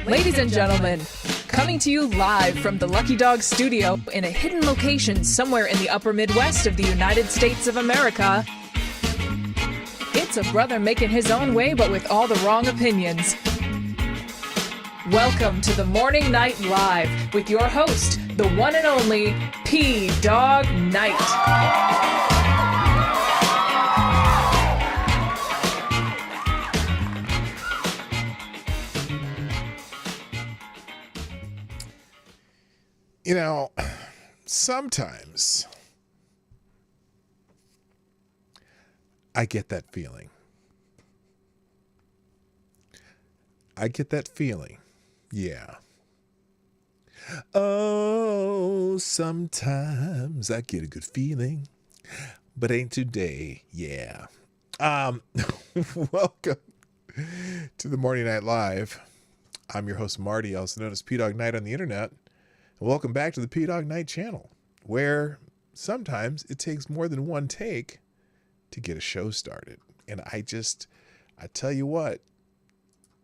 Ladies and gentlemen, coming to you live from the Lucky Dog studio in a hidden location somewhere in the upper Midwest of the United States of America, it's a brother making his own way but with all the wrong opinions. Welcome to the Morning Night Live with your host, the one and only Dawg Knight. You know, sometimes I get that feeling. Yeah. Oh, sometimes I get a good feeling, but ain't today. Yeah. Welcome to the Morning Night Live. I'm your host, Marty, also known as Dawg Knight on the internet. Welcome back to the Dawg Knight Channel, where sometimes it takes more than one take to get a show started. And I tell you what,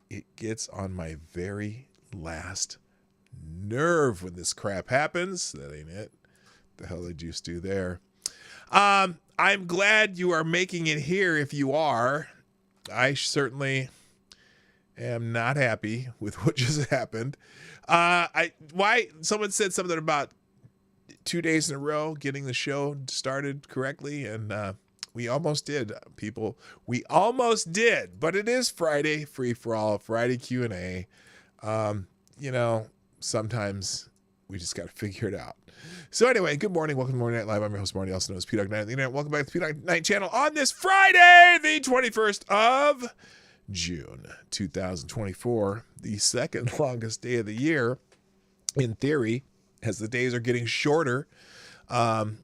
it gets on my very last nerve when this crap happens. That ain't it. The hell did you do there? I'm glad you are making it here if you are. I certainly am not happy with what just happened. Someone said something about 2 days in a row getting the show started correctly, and we almost did, people. We almost did, but it is Friday, free for all, Friday Q&A. Sometimes we just got to figure it out. So anyway, good morning. Welcome to Morning Night Live. I'm your host, Marty, also known as Dawg Knight on the internet. Welcome back to the Dawg Knight Channel on this Friday, the 21st of June 2024, the second longest day of the year, in theory, as the days are getting shorter. Can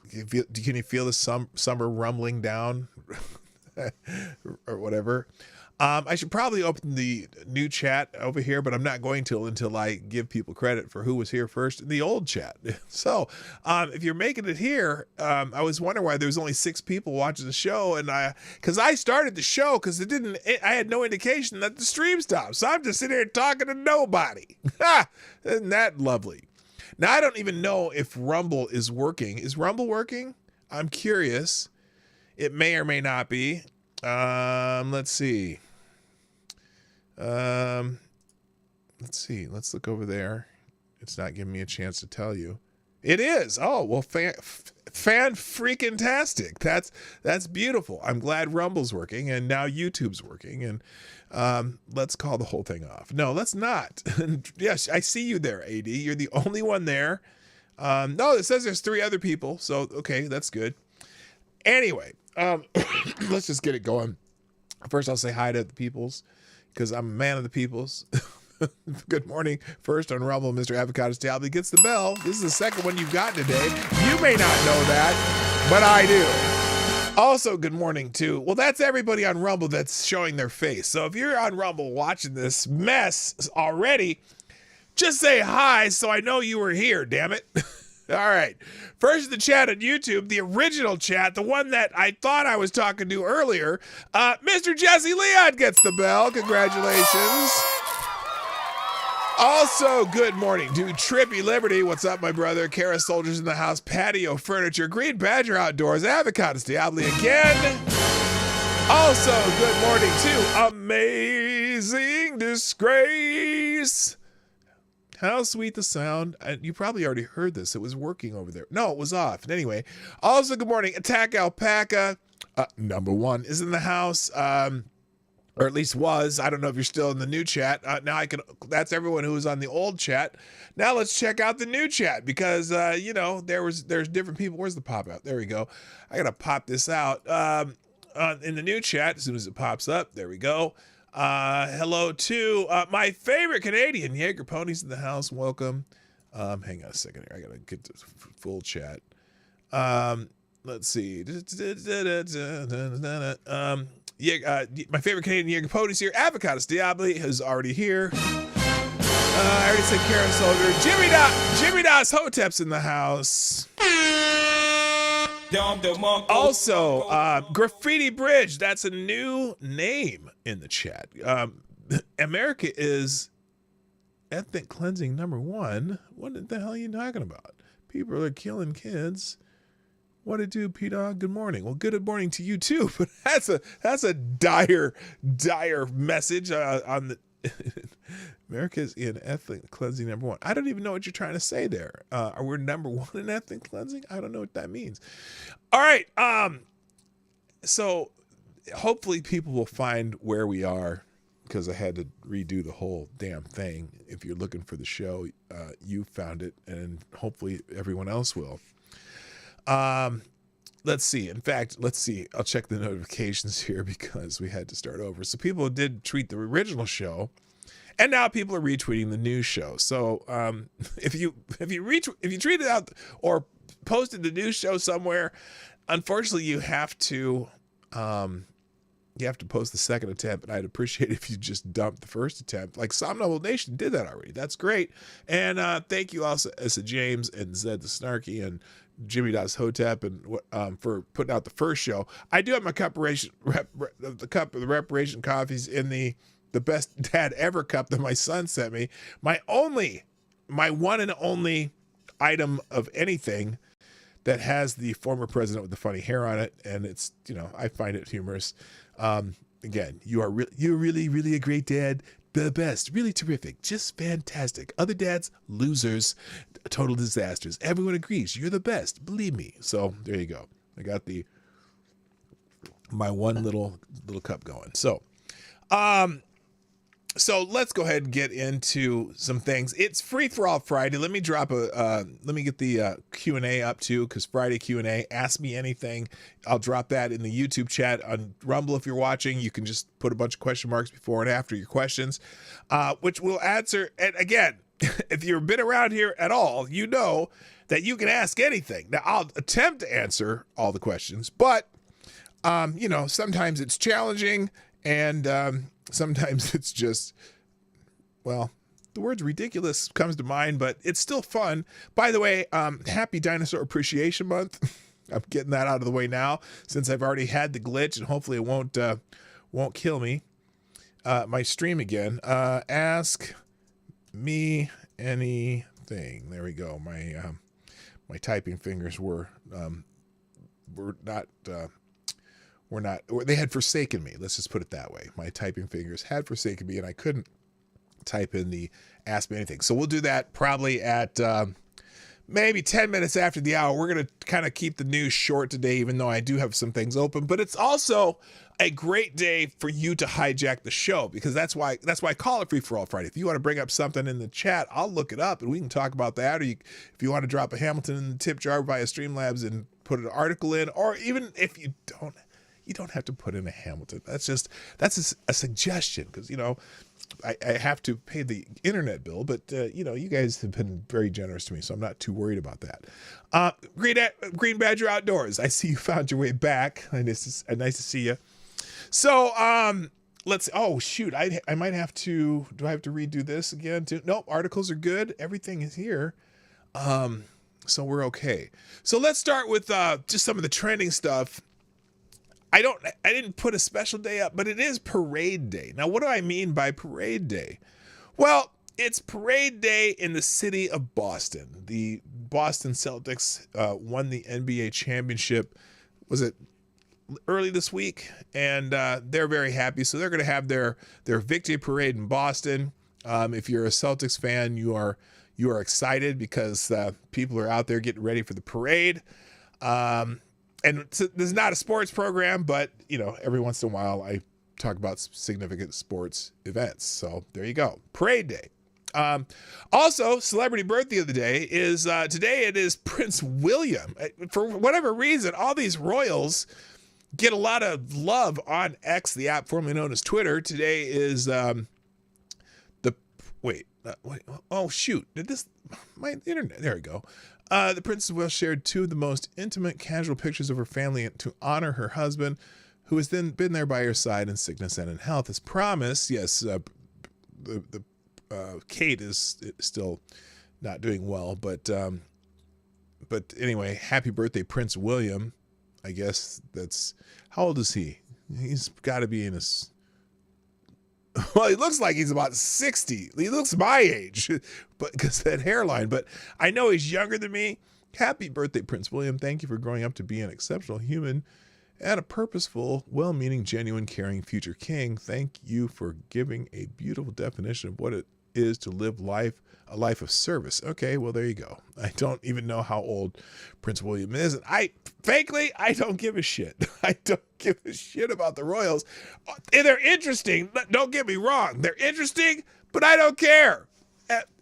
you feel the summer rumbling down or whatever? I should probably open the new chat over here, but I'm not going to until I give people credit for who was here first in the old chat. So if you're making it here, I was wondering why there was only 6 people watching the show, and because I started the show because I had no indication that the stream stopped. So I'm just sitting here talking to nobody. Isn't that lovely? Now, I don't even know if Rumble is working. Is Rumble working? I'm curious. It may or may not be. Let's see. Let's look over there. It's not giving me a chance to tell you. It is. Oh, well, fan freaking tastic. That's beautiful. I'm glad Rumble's working and now YouTube's working, and let's call the whole thing off. No, let's not. Yes, I see you there, AD. You're the only one there. No, it says there's 3 other people. So, okay, that's good. Anyway, let's just get it going. First, I'll say hi to the peoples, because I'm a man of the peoples. Good morning. First on Rumble, Mr. Avocado Stabby gets the bell. This is the second one you've gotten today. You may not know that, but I do. Also, good morning to, well, that's everybody on Rumble that's showing their face. So if you're on Rumble watching this mess already, just say hi so I know you were here, damn it. All right. First, the chat on YouTube, the original chat, the one that I thought I was talking to earlier. Mr. Jesse Leon gets the bell. Congratulations. Also, good morning to Trippy Liberty. What's up, my brother? Kara Soldiers in the House, Patio Furniture, Green Badger Outdoors, Avocados Diablo again. Also, good morning to Amazing Disgrace. How sweet the sound. You probably already heard this. It was working over there. No, it was off. And anyway, also good morning. Attack Alpaca, number 1, is in the house. Or at least was. I don't know if you're still in the new chat. Now that's everyone who was on the old chat. Now let's check out the new chat because, there's different people. Where's the pop out? There we go. I got to pop this out in the new chat as soon as it pops up. There we go. Hello to my favorite Canadian, Jaeger Ponies in the house. Welcome. Hang on a second here. I gotta get the full chat. Let's see. My favorite Canadian Jaeger Ponies here. Avocados Diablo is already here. I already said Karen Soldier. Jimmy Das Hotep's in the house. Also, Graffiti Bridge, that's a new name in the chat. America is ethnic cleansing #1. What the hell are you talking about? People are killing kids. What it do, P-Dog? Good morning. Well, good morning to you too. But that's a dire message on the America's in ethnic cleansing #1. I don't even know what you're trying to say there. Are we #1 in ethnic cleansing? I don't know what that means. All right. So hopefully people will find where we are, because I had to redo the whole damn thing. If you're looking for the show, you found it, and hopefully everyone else will. Let's see. In fact, let's see. I'll check the notifications here because we had to start over. So people did tweet the original show, and now people are retweeting the new show. So if you tweeted out or posted the new show somewhere, unfortunately you have to post the second attempt, and I'd appreciate it if you just dumped the first attempt. Like Somnambule Nation did that already. That's great. And thank you also to James and Zed the Snarky and Jimmy Das Hotep and for putting out the first show. I do have my cup of the reparation coffees in the best dad ever cup that my son sent me. My one and only item of anything that has the former president with the funny hair on it, and it's, I find it humorous. Again, you're really a great dad, the best, really terrific, just fantastic. Other dads, losers, total disasters. Everyone agrees you're the best, believe me. So there you go. I got my one little cup going. So let's go ahead and get into some things. It's Free for All Friday. Let me get the Q&A up too, because Friday Q&A, ask me anything. I'll drop that in the YouTube chat. On Rumble, if you're watching, you can just put a bunch of question marks before and after your questions, which we'll answer. And again, if you've been around here at all, you know that you can ask anything. Now, I'll attempt to answer all the questions, but sometimes it's challenging, and sometimes it's just, well, the word ridiculous comes to mind, but it's still fun. By the way, happy Dinosaur Appreciation Month. I'm getting that out of the way now, since I've already had the glitch, and hopefully it won't kill me. My stream again. Ask me anything. There we go. My typing fingers were not. They had forsaken me. Let's just put it that way. My typing fingers had forsaken me, and I couldn't type in the ask me anything. So we'll do that probably at maybe 10 minutes after the hour. We're going to kind of keep the news short today, even though I do have some things open. But it's also a great day for you to hijack the show, because that's why I call it Free for All Friday. If you want to bring up something in the chat, I'll look it up and we can talk about that. Or if you want to drop a Hamilton in the tip jar via Streamlabs and put an article in, or even if you don't have to put in a Hamilton. That's a suggestion, because I have to pay the internet bill, but you guys have been very generous to me, so I'm not too worried about that. Green Badger Outdoors, I see you found your way back. Nice to see you. So oh shoot, I might have to. Do I have to redo this again too? Nope, articles are good. Everything is here. So we're okay. So let's start with just some of the trending stuff. I didn't put a special day up, but it is Parade Day. Now, what do I mean by Parade Day? Well, it's Parade Day in the city of Boston. The Boston Celtics won the NBA championship, was it early this week? And they're very happy. So they're going to have their victory parade in Boston. If you're a Celtics fan, you are excited because people are out there getting ready for the parade. And this is not a sports program, but, every once in a while I talk about significant sports events. So there you go. Parade Day. Also, celebrity birthday of the day is today. It is Prince William. For whatever reason, all these royals get a lot of love on X, the app formerly known as Twitter. Today is oh shoot, my internet, there we go. The Princess of Wales shared two of the most intimate casual pictures of her family to honor her husband, who has then been there by her side in sickness and in health. As promised, yes, Kate is still not doing well, but anyway, happy birthday, Prince William. I guess how old is he? He's got to be in his Well, he looks like he's about 60. He looks my age, but because that hairline. But I know he's younger than me. Happy birthday, Prince William. Thank you for growing up to be an exceptional human and a purposeful, well-meaning, genuine, caring future king. Thank you for giving a beautiful definition of what it is to live a life of service. Okay, well, there you go. I don't even know how old Prince William is. And frankly, I don't give a shit. I don't give a shit about the royals. They're interesting. Don't get me wrong. They're interesting, but I don't care.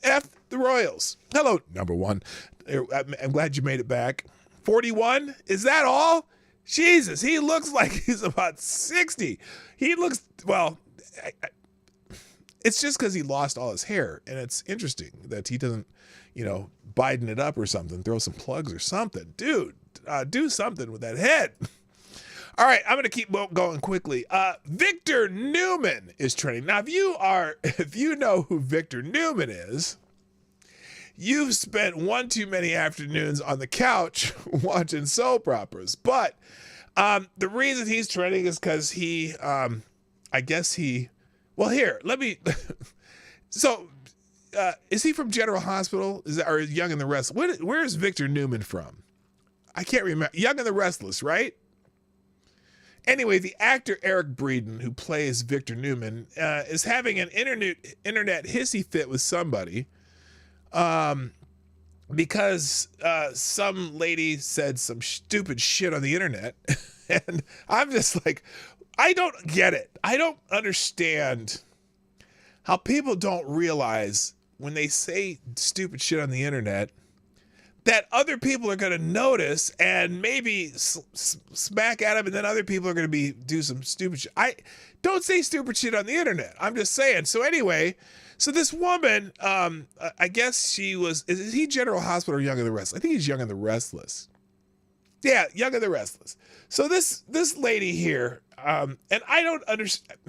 F the royals. Hello, number one. I'm glad you made it back. 41? Is that all? Jesus, he looks like he's about 60. He looks, well, it's just because he lost all his hair. And it's interesting that he doesn't, Biden it up or something, throw some plugs or something. Dude, do something with that head. All right, I'm going to keep going quickly. Victor Newman is trending. Now, if you know who Victor Newman is, you've spent one too many afternoons on the couch watching soap operas. But the reason he's trending is because so is he from General Hospital? Or Young and the Restless? Where is Victor Newman from? I can't remember. Young and the Restless, right? Anyway, the actor Eric Breeden, who plays Victor Newman, is having an internet hissy fit with somebody. Because some lady said some stupid shit on the internet. And I'm just like, I don't get it. I don't understand how people don't realize when they say stupid shit on the internet that other people are going to notice and maybe smack at them, and then other people are going to do some stupid shit. I don't say stupid shit on the internet. I'm just saying. So anyway, so this woman, I guess is he General Hospital or Young and the Restless? I think he's Young and the Restless. Yeah, Young and the Restless. So this lady here, and I don't understand,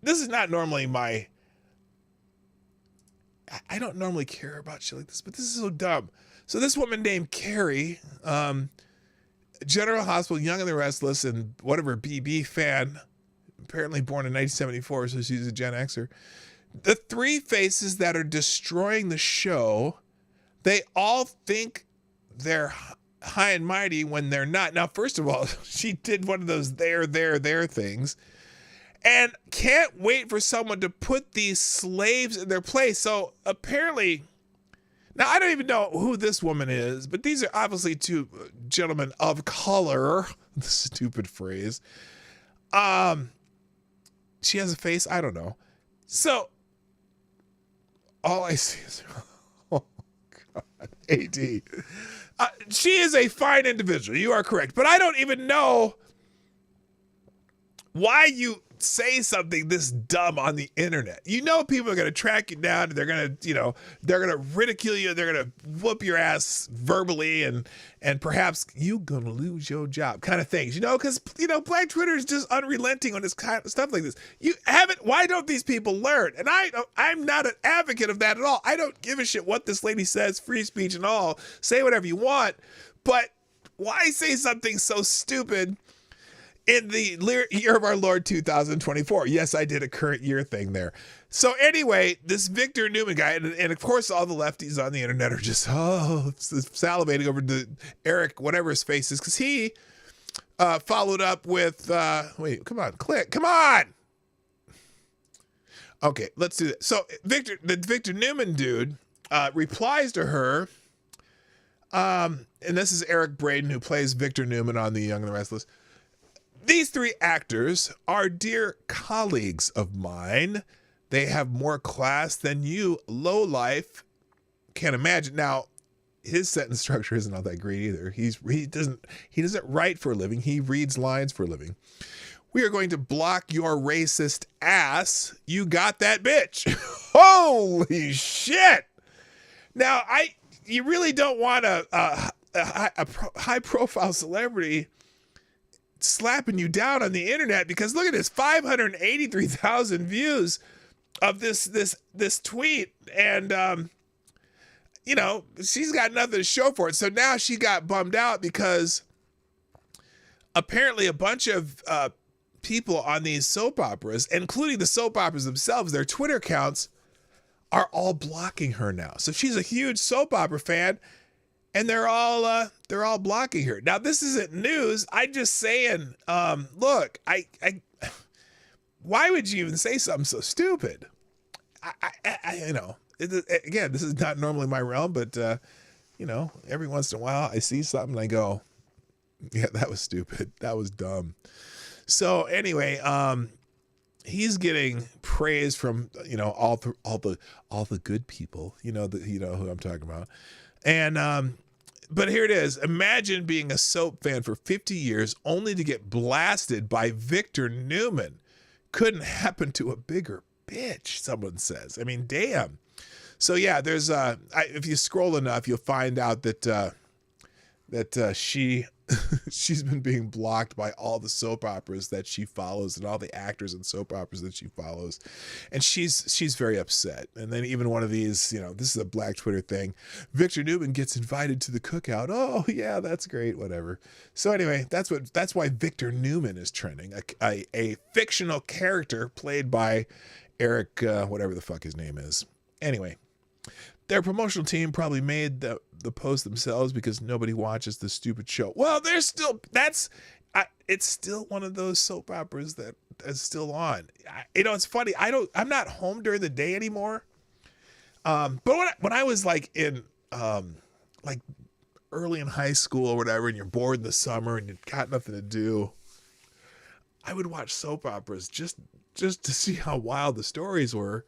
this is not normally I don't normally care about shit like this, but this is so dumb. So this woman named Carrie, General Hospital, Young and the Restless, and whatever BB fan, apparently born in 1974, so she's a Gen Xer. The three faces that are destroying the show, they all think they're high and mighty when they're not. Now, first of all, she did one of those there things, and can't wait for someone to put these slaves in their place. So apparently, now I don't even know who this woman is, but these are obviously two gentlemen of color. The stupid phrase. She has a face. I don't know. So all I see is, oh God, AD. She is a fine individual. You are correct. But I don't even know why you say something this dumb on the internet. People are going to track you down, and they're going to, they're going to ridicule you. They're going to whoop your ass verbally, and perhaps you're going to lose your job kind of things, because, Black Twitter is just unrelenting on this kind of stuff like this. Why don't these people learn? And I'm not an advocate of that at all. I don't give a shit what this lady says, free speech and all. Say whatever you want, but why say something so stupid in the year of our Lord 2024? Yes, I did a current year thing there. So anyway, this Victor Newman guy, and of course all the lefties on the internet are just salivating over to Eric, whatever his face is, because he followed up with, wait, come on. Okay, let's do that. So the Victor Newman dude replies to her, and this is Eric Breeden, who plays Victor Newman on The Young and the Restless. These three actors are dear colleagues of mine. They have more class than you, lowlife, can imagine. Now, his sentence structure isn't all that great either. He doesn't write for a living. He reads lines for a living. We are going to block your racist ass. You got that, bitch. Holy shit. Now, you really don't want a high-profile celebrity slapping you down on the internet, because look at this, 583,000 views of this tweet, and she's got nothing to show for it. So now she got bummed out because apparently a bunch of people on these soap operas, including the soap operas themselves, their Twitter accounts are all blocking her now. So she's a huge soap opera fan, and they're all blocking her. Now, this isn't news. I'm just saying, look, why would you even say something so stupid? Again, this is not normally my realm, but every once in a while I see something and I go, yeah, that was stupid. That was dumb. So anyway, he's getting praise from all the good people. You know who I'm talking about. And but here it is. Imagine being a soap fan for 50 years only to get blasted by Victor Newman. Couldn't happen to a bigger bitch, someone says. I mean, damn. So yeah, there's if you scroll enough, you'll find out that she's been being blocked by all the soap operas that she follows and all the actors in soap operas that she follows, and she's very upset. And then even one of these, this is a black Twitter thing. Victor Newman gets invited to the cookout. Oh yeah, that's great. Whatever. So anyway, that's why Victor Newman is trending. A fictional character played by Eric, whatever the fuck his name is. Anyway. Their promotional team probably made the post themselves because nobody watches the stupid show. Well, it's still one of those soap operas that is still on. It's funny. I'm not home during the day anymore. But when I was like in like early in high school or whatever, and you're bored in the summer and you've got nothing to do, I would watch soap operas just to see how wild the stories were.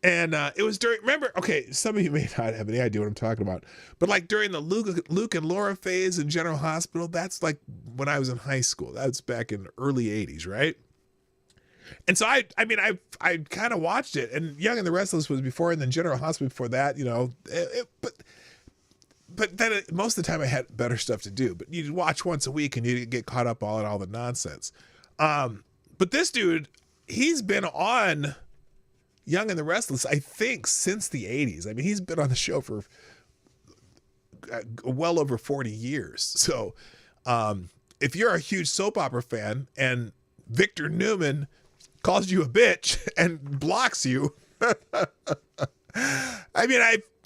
And it was remember, okay, some of you may not have any idea what I'm talking about, but like during the Luke and Laura phase in General Hospital, that's like when I was in high school. That's back in the early 80s, right? And so I kind of watched it, and Young and the Restless was before, and then General Hospital before that, but then most of the time I had better stuff to do, but you'd watch once a week and you'd get caught up on all the nonsense. But this dude, he's been on Young and the Restless, I think, since the 80s. I mean, he's been on the show for well over 40 years. So if you're a huge soap opera fan and Victor Newman calls you a bitch and blocks you, I mean,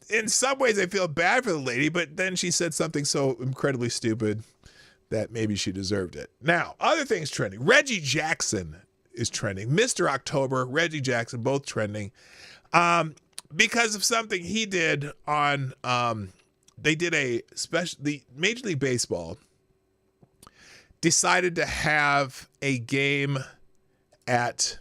in some ways I feel bad for the lady, but then she said something so incredibly stupid that maybe she deserved it. Now, other things trending. Reggie Jackson is trending. Mr. October, Reggie Jackson, both trending because of something he did on they did the Major League Baseball decided to have a game at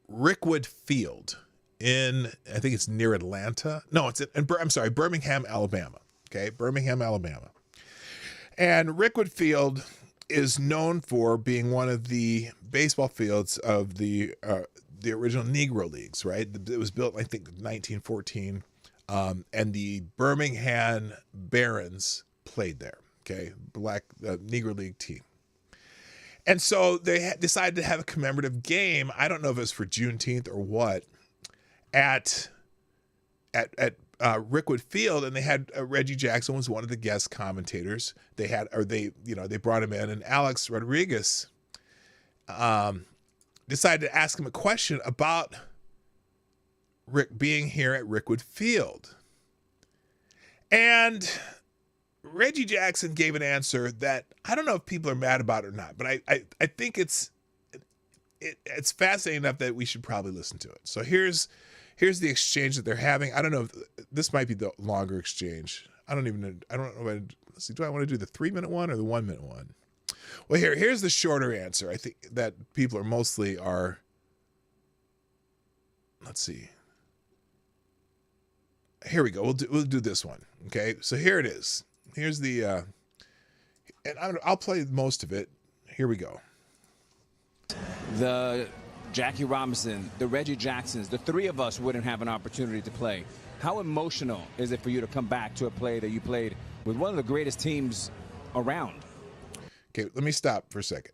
Rickwood Field in, I think it's near Atlanta. No, I'm Birmingham, Alabama. Okay, Birmingham, Alabama. And Rickwood Field is known for being one of the baseball fields of the original Negro Leagues, right? It was built, I think, 1914, and the Birmingham Barons played there. Okay, black Negro League team, and so they decided to have a commemorative game. I don't know if it was for Juneteenth or what, at Rickwood Field, and they had Reggie Jackson was one of the guest commentators. They brought him in, and Alex Rodriguez decided to ask him a question about Rick being here at Rickwood Field. And Reggie Jackson gave an answer that I don't know if people are mad about it or not, but I think it's fascinating enough that we should probably listen to it. So here's the exchange that they're having. I don't know if this might be the longer exchange. I don't know. Let's see. Do I want to do the 3-minute one or the 1-minute one? Well, here's the shorter answer. I think that people let's see. Here we go. We'll do this one. Okay. So here it is. Here's the, and I'll play most of it. Here we go. The Jackie Robinson, the Reggie Jacksons, the three of us wouldn't have an opportunity to play. How emotional is it for you to come back to a play that you played with one of the greatest teams around? Okay, let me stop for a second.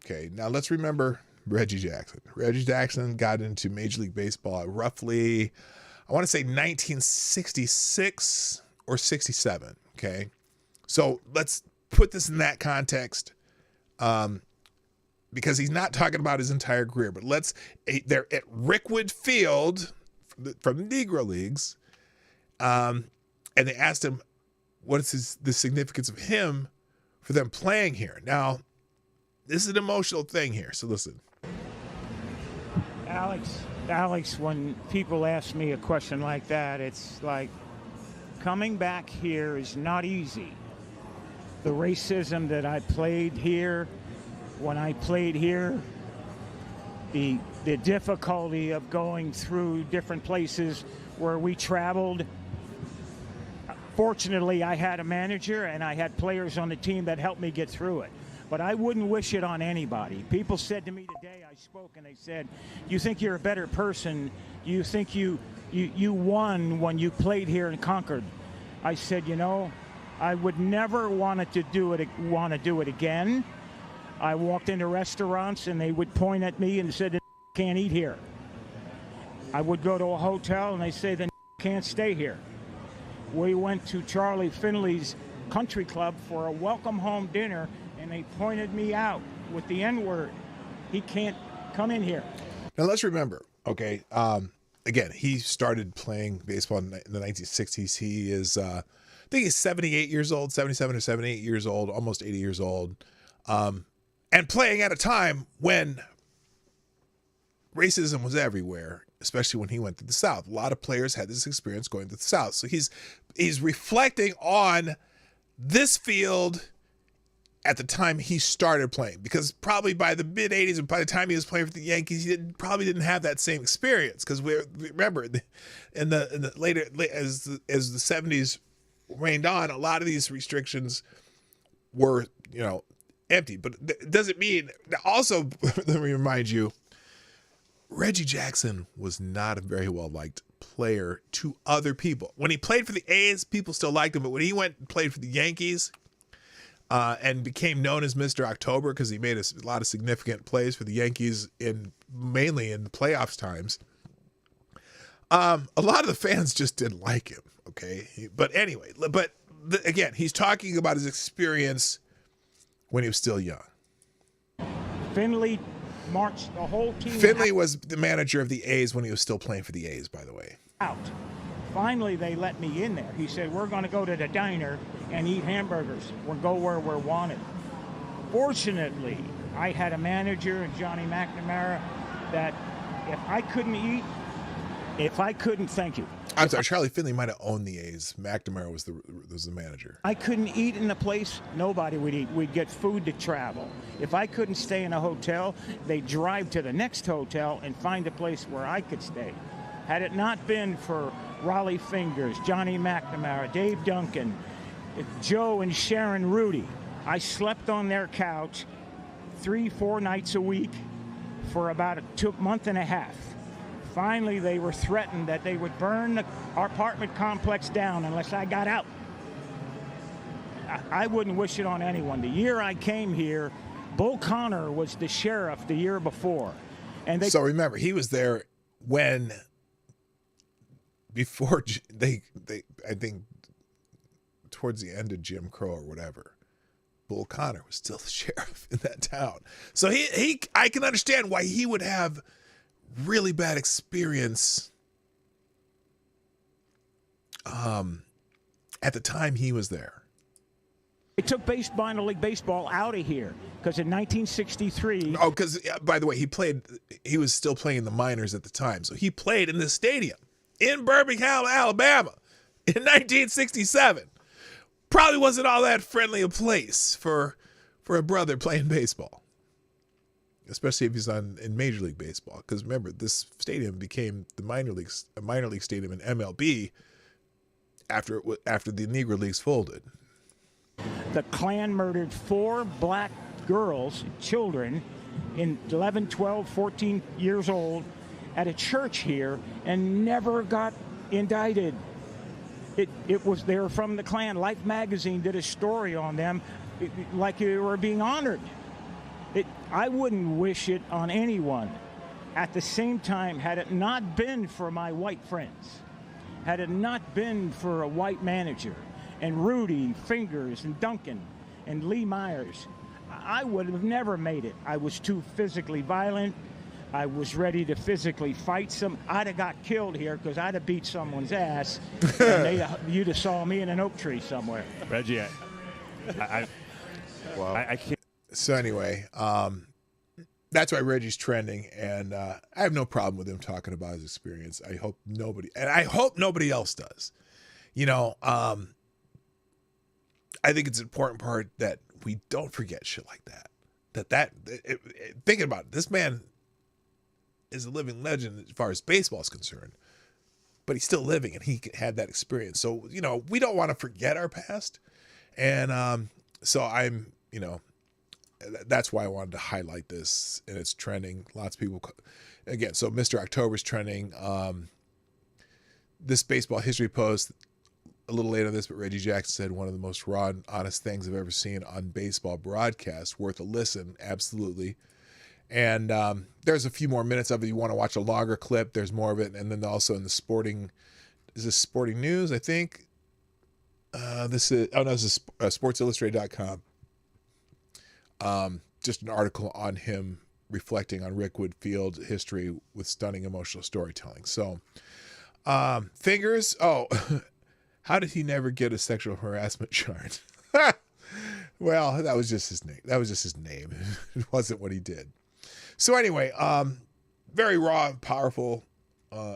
Okay, now let's remember Reggie Jackson. Reggie Jackson got into Major League Baseball at roughly, I want to say 1966 or 67. Okay, so let's put this in that context. because he's not talking about his entire career, but they're at Rickwood Field from the Negro Leagues. And they asked him, what is the significance of him for them playing here? Now, this is an emotional thing here, so listen. Alex, when people ask me a question like that, it's like, coming back here is not easy. The racism that I played here, when I played here, the difficulty of going through different places where we traveled. Fortunately, I had a manager and I had players on the team that helped me get through it. But I wouldn't wish it on anybody. People said to me today, I spoke, and they said, you think you're a better person? You think you won when you played here in Concord? I said, you know, I would never want to do it again. I walked into restaurants and they would point at me and said, can't eat here. I would go to a hotel and they say, then can't stay here. We went to Charlie Finley's country club for a welcome home dinner, and they pointed me out with the N-word. He can't come in here. Now let's remember, okay, again, he started playing baseball in the 1960s. He is, I think he's 78 years old, 77 or 78 years old, almost 80 years old, and playing at a time when racism was everywhere, especially when he went to the South. A lot of players had this experience going to the South. So he's reflecting on this field at the time he started playing, because probably by the mid 80s and by the time he was playing for the Yankees, he probably didn't have that same experience. Because remember, in the later, as the 70s rained on, a lot of these restrictions were, empty. But it doesn't mean, also, let me remind you, Reggie Jackson was not a very well-liked player to other people. When he played for the A's, people still liked him, but when he went and played for the Yankees and became known as Mr. October because he made a lot of significant plays for the Yankees, mainly in the playoffs times, a lot of the fans just didn't like him, okay? But anyway, again, he's talking about his experience when he was still young. Finley marched the whole team. Finley was the manager of the A's when he was still playing for the A's, by the way. Out. Finally, they let me in there. He said, we're going to go to the diner and eat hamburgers. We'll go where we're wanted. Fortunately, I had a manager, Johnny McNamara, that if I couldn't, thank you. I'm sorry, Charlie Finley might have owned the A's. McNamara was the manager. I couldn't eat in the place, nobody would eat. We'd get food to travel. If I couldn't stay in a hotel, they'd drive to the next hotel and find a place where I could stay. Had it not been for Raleigh Fingers, Johnny McNamara, Dave Duncan, Joe and Sharon Rudy, I slept on their couch 3-4 nights a week for about a month and a half. Finally, they were threatened that they would burn our apartment complex down unless I got out. I wouldn't wish it on anyone. The year I came here, Bull Connor was the sheriff the year before. So remember, he was there before they I think towards the end of Jim Crow or whatever. Bull Connor was still the sheriff in that town. So I can understand why he would have really bad experience at the time he was there. They took minor league baseball out of here because in 1963. Oh, because by the way, he was still playing in the minors at the time. So he played in this stadium in Birmingham, Alabama in 1967. Probably wasn't all that friendly a place for a brother playing baseball, especially if he's in Major League Baseball. Because remember, this stadium became a minor league stadium in MLB after the Negro Leagues folded. The Klan murdered 4 black girls, children, in 11, 12, 14 years old at a church here and never got indicted. They were from the Klan. Life magazine did a story on them like they were being honored. I wouldn't wish it on anyone. At the same time, had it not been for my white friends, had it not been for a white manager, and Rudy, Fingers, and Duncan, and Lee Myers, I would have never made it. I was too physically violent. I was ready to physically fight I'd have got killed here because I'd have beat someone's ass. And you'd have saw me in an oak tree somewhere. Reggie, I can't. So anyway, that's why Reggie's trending, and I have no problem with him talking about his experience. I hope nobody else does. You know, I think it's an important part that we don't forget shit like that. Thinking about it, this man is a living legend as far as baseball is concerned, but he's still living, and he had that experience. So, you know, we don't want to forget our past, and so I'm, you know. That's why I wanted to highlight this, and it's trending. Lots of people, again, so Mr. October's trending. This baseball history post, a little later than this, but Reggie Jackson said one of the most raw and honest things I've ever seen on baseball broadcast. Worth a listen, absolutely. And there's a few more minutes of it. You want to watch a longer clip, there's more of it. And then also in the sporting news, I think. This is sportsillustrated.com. Just an article on him reflecting on Rick Woodfield's history with stunning emotional storytelling. So, Fingers, how did he never get a sexual harassment charge? Well, that was just his name. It wasn't what he did. So anyway, very raw, powerful,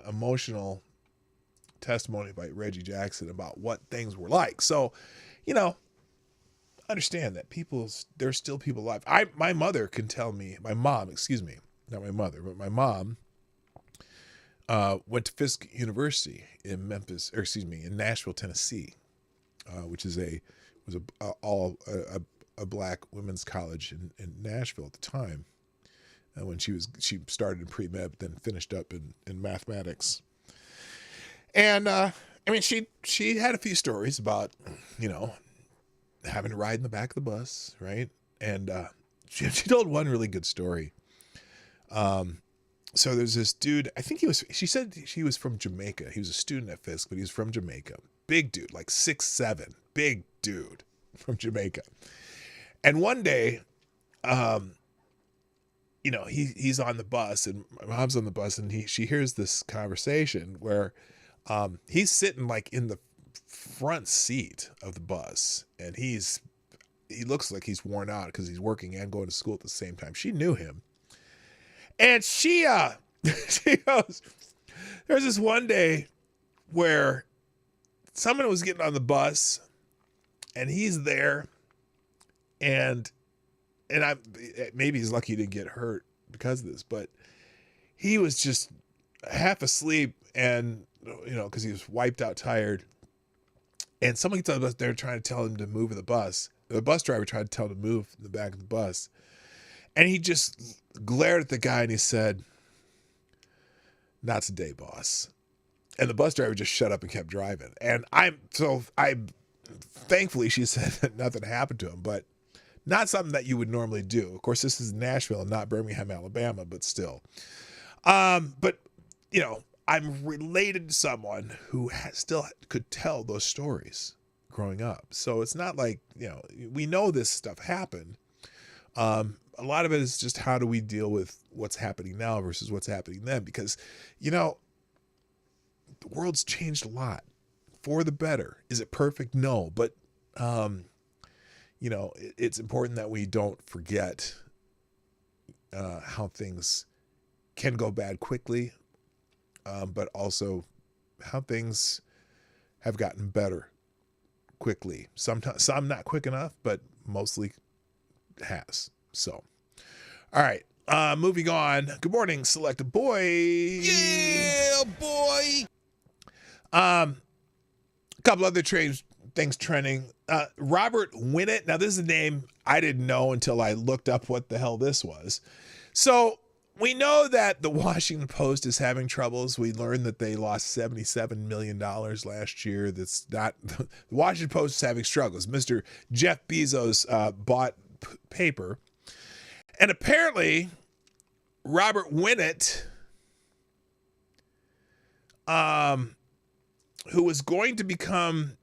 emotional testimony by Reggie Jackson about what things were like. So, you know, understand that there's still people alive. My mom, not my mother, but my mom went to Fisk University in Nashville, Tennessee, which was a black women's college in Nashville at the time. When she started in pre-med, but then finished up in mathematics. And I mean, she had a few stories about, you know, having to ride in the back of the bus, right? And she told one really good story. So there's this dude, she said he was from Jamaica. He was a student at Fisk, but he was from Jamaica. Big dude, like 6'7", big dude from Jamaica. And one day, you know, he's on the bus, and my mom's on the bus, and she hears this conversation where he's sitting like in the front seat of the bus, and he looks like he's worn out because he's working and going to school at the same time. She knew him, and she goes, there's this one day where someone was getting on the bus, and he's there, and maybe he's lucky to get hurt because of this, but he was just half asleep, and you know, because he was wiped out, tired. And someone gets on the bus, they're trying to tell him to move in the bus. The bus driver tried to tell him to move in the back of the bus. And he just glared at the guy and he said, "Not today, boss." And the bus driver just shut up and kept driving. And thankfully she said that nothing happened to him, but not something that you would normally do. Of course, this is Nashville and not Birmingham, Alabama, but still. But, you know, I'm related to someone who still could tell those stories growing up. So it's not like, you know, we know this stuff happened. A lot of it is just how do we deal with what's happening now versus what's happening then? Because, you know, the world's changed a lot for the better. Is it perfect? No. But, you know, it's important that we don't forget how things can go bad quickly. But also how things have gotten better quickly. Sometimes, some not quick enough, but mostly has. So, all right, moving on. Good morning, Selected Boy. Yeah, boy. A couple other things trending. Robert Winnett. Now, this is a name I didn't know until I looked up what the hell this was. So, we know that the Washington Post is having troubles. We learned that they lost $77 million last year. That's not the Washington Post is having struggles. Mr. Jeff Bezos bought paper, and apparently Robert Winnett, who was going to become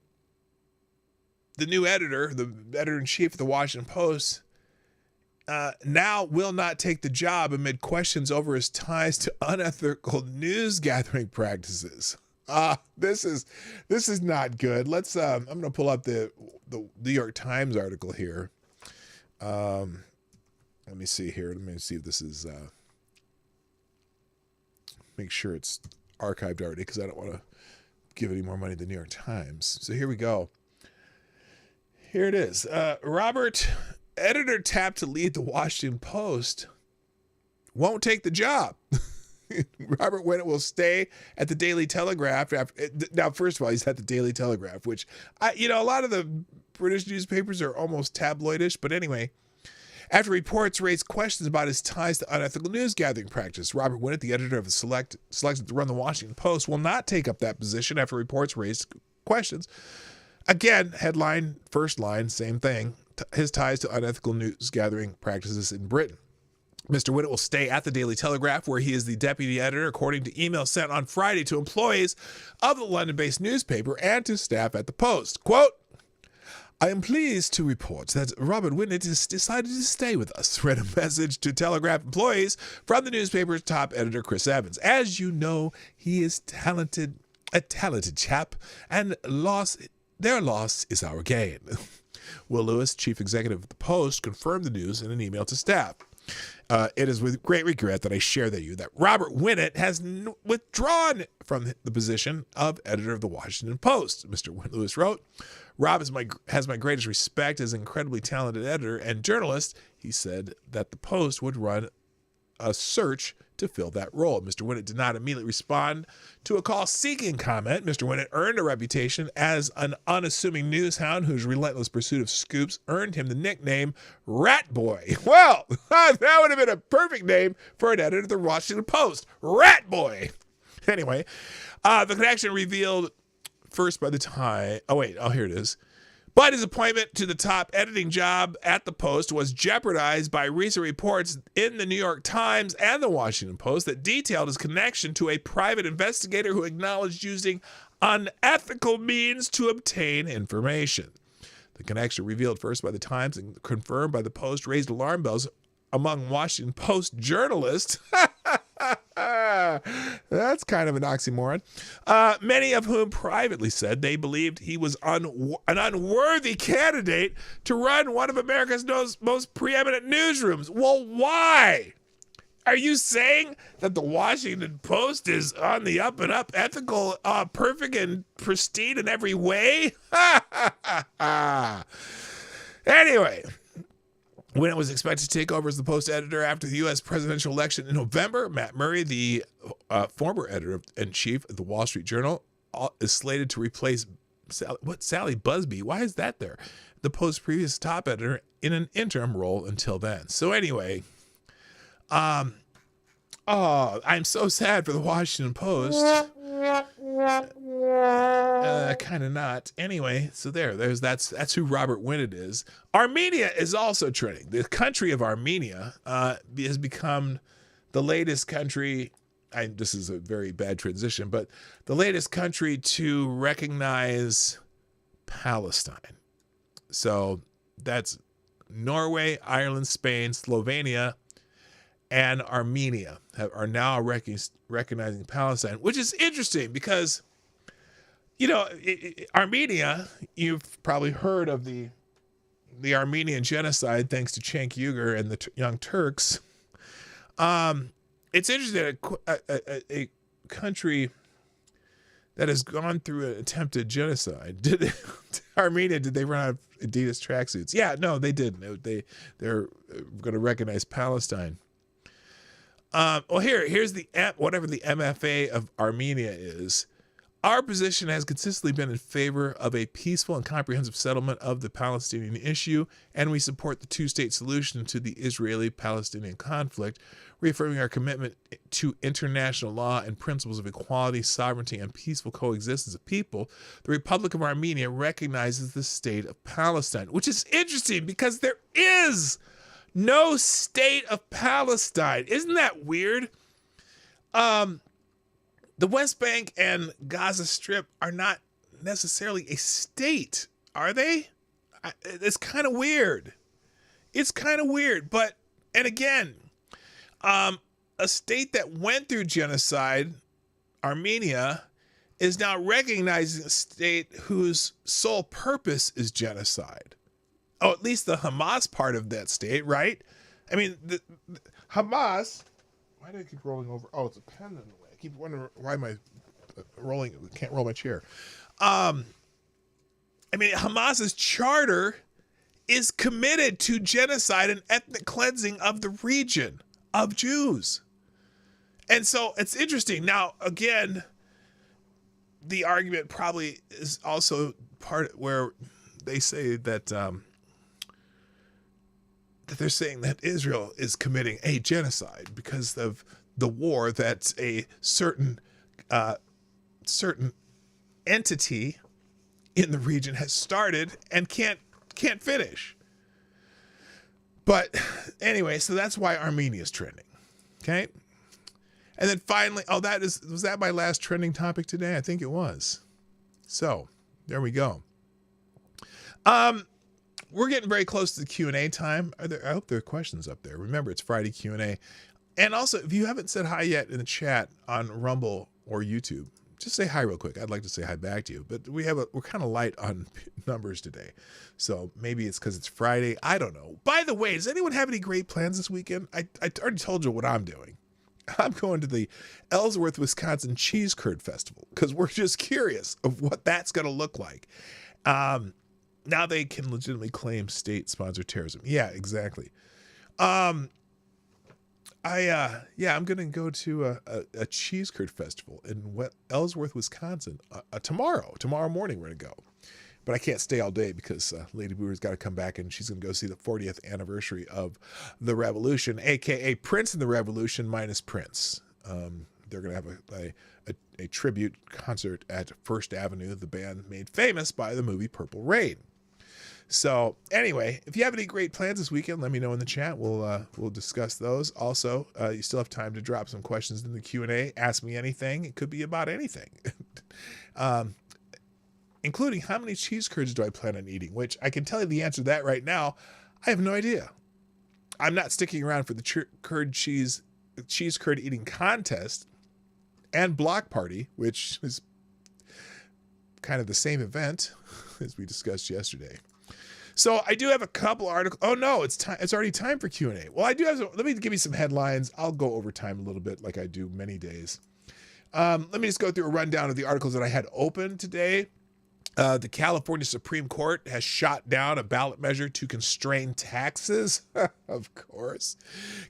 the new editor, the editor-in-chief of the Washington Post, now will not take the job amid questions over his ties to unethical news gathering practices. This is not good. Let's I'm going to pull up the New York Times article here. Let me see here. Let me see if this is make sure it's archived already, because I don't want to give any more money to the New York Times. So here we go. Here it is. Robert, editor tapped to lead the Washington Post, won't take the job. Robert Winnett will stay at the Daily Telegraph. Now, first of all, he's at the Daily Telegraph, which, a lot of the British newspapers are almost tabloidish. But anyway, after reports raised questions about his ties to unethical news gathering practice, Robert Winnett, the editor of the selected to run the Washington Post, will not take up that position after reports raised questions. Again, headline, first line, same thing. His ties to unethical news gathering practices in Britain. Mr. Winnett will stay at the Daily Telegraph, where he is the deputy editor, according to emails sent on Friday to employees of the London-based newspaper and to staff at the Post. Quote, I am pleased to report that Robert Winnett has decided to stay with us, read a message to Telegraph employees from the newspaper's top editor, Chris Evans. As you know, he is a talented chap, and their loss is our gain. Will Lewis, chief executive of the Post, confirmed the news in an email to staff. It is with great regret that I share with you that Robert Winnett has withdrawn from the position of editor of the Washington Post. Mr. Lewis wrote, Rob has my greatest respect as an incredibly talented editor and journalist. He said that the Post would run a search to fill that role. Mr. Winnett did not immediately respond to a call-seeking comment. Mr. Winnett earned a reputation as an unassuming news hound whose relentless pursuit of scoops earned him the nickname Rat Boy. Well, that would have been a perfect name for an editor of the Washington Post. Rat Boy. Anyway, the connection revealed first by the time... here it is. But his appointment to the top editing job at the Post was jeopardized by recent reports in the New York Times and the Washington Post that detailed his connection to a private investigator who acknowledged using unethical means to obtain information. The connection, revealed first by the Times and confirmed by the Post, raised alarm bells among Washington Post journalists. That's kind of an oxymoron. Many of whom privately said they believed he was an unworthy candidate to run one of America's most preeminent newsrooms. Well, why? Are you saying that the Washington Post is on the up and up, ethical, perfect and pristine in every way? Anyway, when it was expected to take over as the Post editor after the U.S. presidential election in November, Matt Murray, the former editor-in-chief of the Wall Street Journal, is slated to replace Sally Busby. Why is that there? The Post's previous top editor in an interim role until then. So anyway, I'm so sad for the Washington Post. Kind of not. Anyway, so that's who Robert Winnett is. Armenia is also trending. The country of Armenia has become the latest country. This is a very bad transition, but the latest country to recognize Palestine. So that's Norway, Ireland, Spain, Slovenia, and Armenia are now recognizing Palestine, which is interesting because, Armenia, you've probably heard of the Armenian genocide thanks to Cenk Uygur and the Young Turks. It's interesting that a country that has gone through an attempted genocide, Armenia, did they run out of Adidas tracksuits? Yeah, no, they didn't. They're going to recognize Palestine. Here's whatever the MFA of Armenia is. Our position has consistently been in favor of a peaceful and comprehensive settlement of the Palestinian issue, and we support the two-state solution to the Israeli-Palestinian conflict, reaffirming our commitment to international law and principles of equality, sovereignty, and peaceful coexistence of people. The Republic of Armenia recognizes the state of Palestine, which is interesting because there is no state of Palestine. Isn't that weird? The West Bank and Gaza Strip are not necessarily a state, are they? It's kind of weird. But And again, a state that went through genocide, Armenia, is now recognizing a state whose sole purpose is genocide. Oh, at least the Hamas part of that state, right? I mean, the Hamas. Why do I keep rolling over? Oh, it's a pen in the way. I keep wondering why am I rolling? Can't roll my chair. I mean, Hamas's charter is committed to genocide and ethnic cleansing of the region of Jews. And so it's interesting. Now, again, the argument probably is also part where they say that that they're saying that Israel is committing a genocide because of the war that a certain entity in the region has started and can't finish. But anyway, so that's why Armenia is trending. Okay. And then finally, was that my last trending topic today? I think it was. So there we go. We're getting very close to the Q&A time. I hope there are questions up there. Remember, it's Friday Q&A. And also, if you haven't said hi yet in the chat on Rumble or YouTube, just say hi real quick. I'd like to say hi back to you, but we're kind of light on numbers today. So maybe it's because it's Friday. I don't know. By the way, does anyone have any great plans this weekend? I already told you what I'm doing. I'm going to the Ellsworth, Wisconsin Cheese Curd Festival because we're just curious of what that's going to look like. Now they can legitimately claim state-sponsored terrorism. Yeah, exactly. I'm going to go to a cheese curd festival in Ellsworth, Wisconsin tomorrow morning. We're going to go. But I can't stay all day because Lady Booer's got to come back and she's going to go see the 40th anniversary of the Revolution, a.k.a. Prince and the Revolution minus Prince. They're going to have a tribute concert at First Avenue, the band made famous by the movie Purple Rain. So anyway, if you have any great plans this weekend, let me know in the chat. We'll discuss those. Also, you still have time to drop some questions in the Q&A. Ask me anything. It could be about anything. Including how many cheese curds do I plan on eating, which I can tell you the answer to that right now. I have no idea. I'm not sticking around for the cheese curd eating contest and block party, which is kind of the same event as we discussed yesterday. So I do have a couple articles. Oh no, it's time. It's already time for Q&A. Well, I do have let me give you some headlines. I'll go over time a little bit like I do many days. Let me just go through a rundown of the articles that I had open today. The California Supreme Court has shot down a ballot measure to constrain taxes. Of course.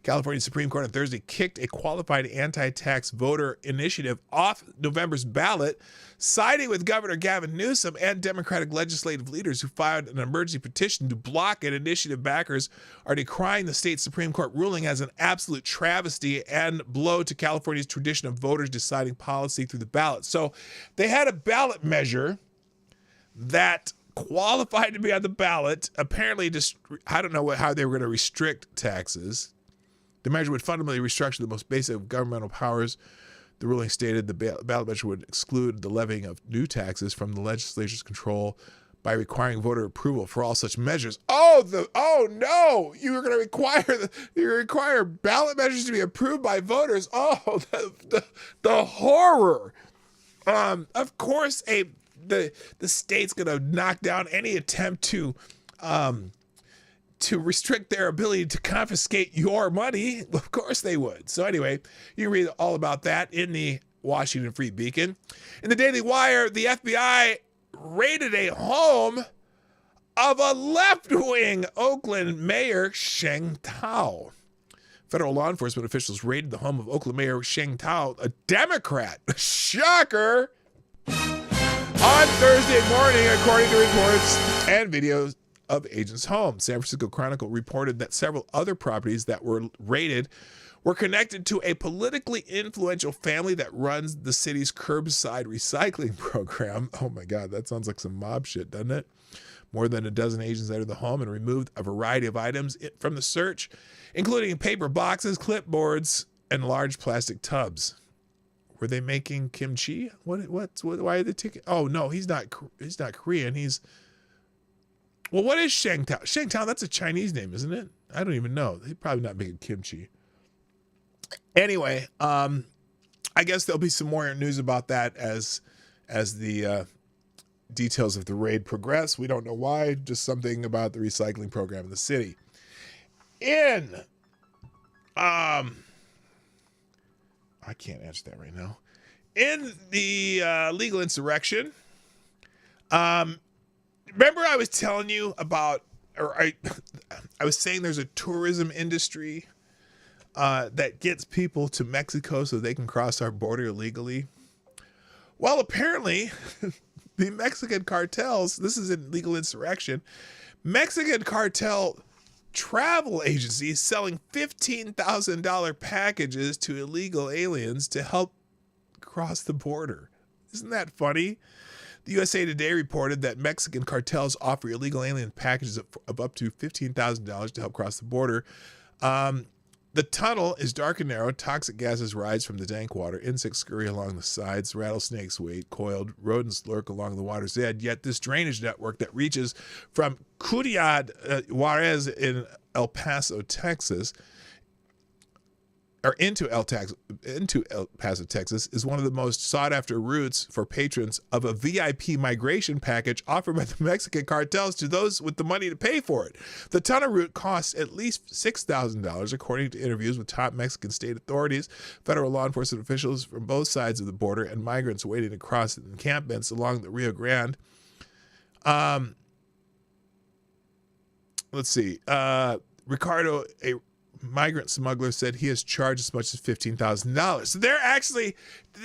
California Supreme Court on Thursday kicked a qualified anti-tax voter initiative off November's ballot, siding with Governor Gavin Newsom and Democratic legislative leaders who filed an emergency petition to block it. Initiative backers are decrying the state Supreme Court ruling as an absolute travesty and blow to California's tradition of voters deciding policy through the ballot. So they had a ballot measure that qualified to be on the ballot. Apparently, just I don't know how they were going to restrict taxes. The measure would fundamentally restructure the most basic of governmental powers. The ruling stated the ballot measure would exclude the levying of new taxes from the legislature's control by requiring voter approval for all such measures. Oh no! You were going to require ballot measures to be approved by voters. Oh, the horror! Of course, the state's going to knock down any attempt to restrict their ability to confiscate your money. Of course they would. So anyway, you can read all about that in the Washington Free Beacon. In the Daily Wire, the FBI raided a home of a left-wing Oakland mayor, Sheng Tao. Federal law enforcement officials raided the home of Oakland Mayor Sheng Tao, a Democrat. Shocker! On Thursday morning, according to reports and videos of agents' homes. San Francisco Chronicle reported that several other properties that were raided were connected to a politically influential family that runs the city's curbside recycling program. Oh my God, that sounds like some mob shit, doesn't it? More than a dozen agents entered the home and removed a variety of items from the search, including paper boxes, clipboards, and large plastic tubs. Were they making kimchi? Why are they taking? Oh no, he's not Korean. What is Sheng Tao? Sheng Tao, that's a Chinese name, isn't it? I don't even know. They're probably not making kimchi. Anyway, I guess there'll be some more news about that as the details of the raid progress. We don't know why, just something about the recycling program in the city. I can't answer that right now. In the legal insurrection, remember I was telling you about, or I was saying there's a tourism industry that gets people to Mexico so they can cross our border illegally. Well, apparently, the Mexican cartels, this is in legal insurrection, Mexican cartel travel agencies selling $15,000 packages to illegal aliens to help cross the border. Isn't that funny? The USA Today reported that Mexican cartels offer illegal alien packages of up to $15,000 to help cross the border. The tunnel is dark and narrow. Toxic gases rise from the dank water. Insects scurry along the sides. Rattlesnakes wait coiled. Rodents lurk along the water's edge. Yet this drainage network that reaches from Ciudad Juarez in El Paso, Texas, or into El Paso, Texas, is one of the most sought-after routes for patrons of a VIP migration package offered by the Mexican cartels to those with the money to pay for it. The tunnel route costs at least $6,000, according to interviews with top Mexican state authorities, federal law enforcement officials from both sides of the border, and migrants waiting to cross encampments along the Rio Grande. Let's see. Ricardo, a migrant smuggler, said he has charged as much as $15,000. So they're actually,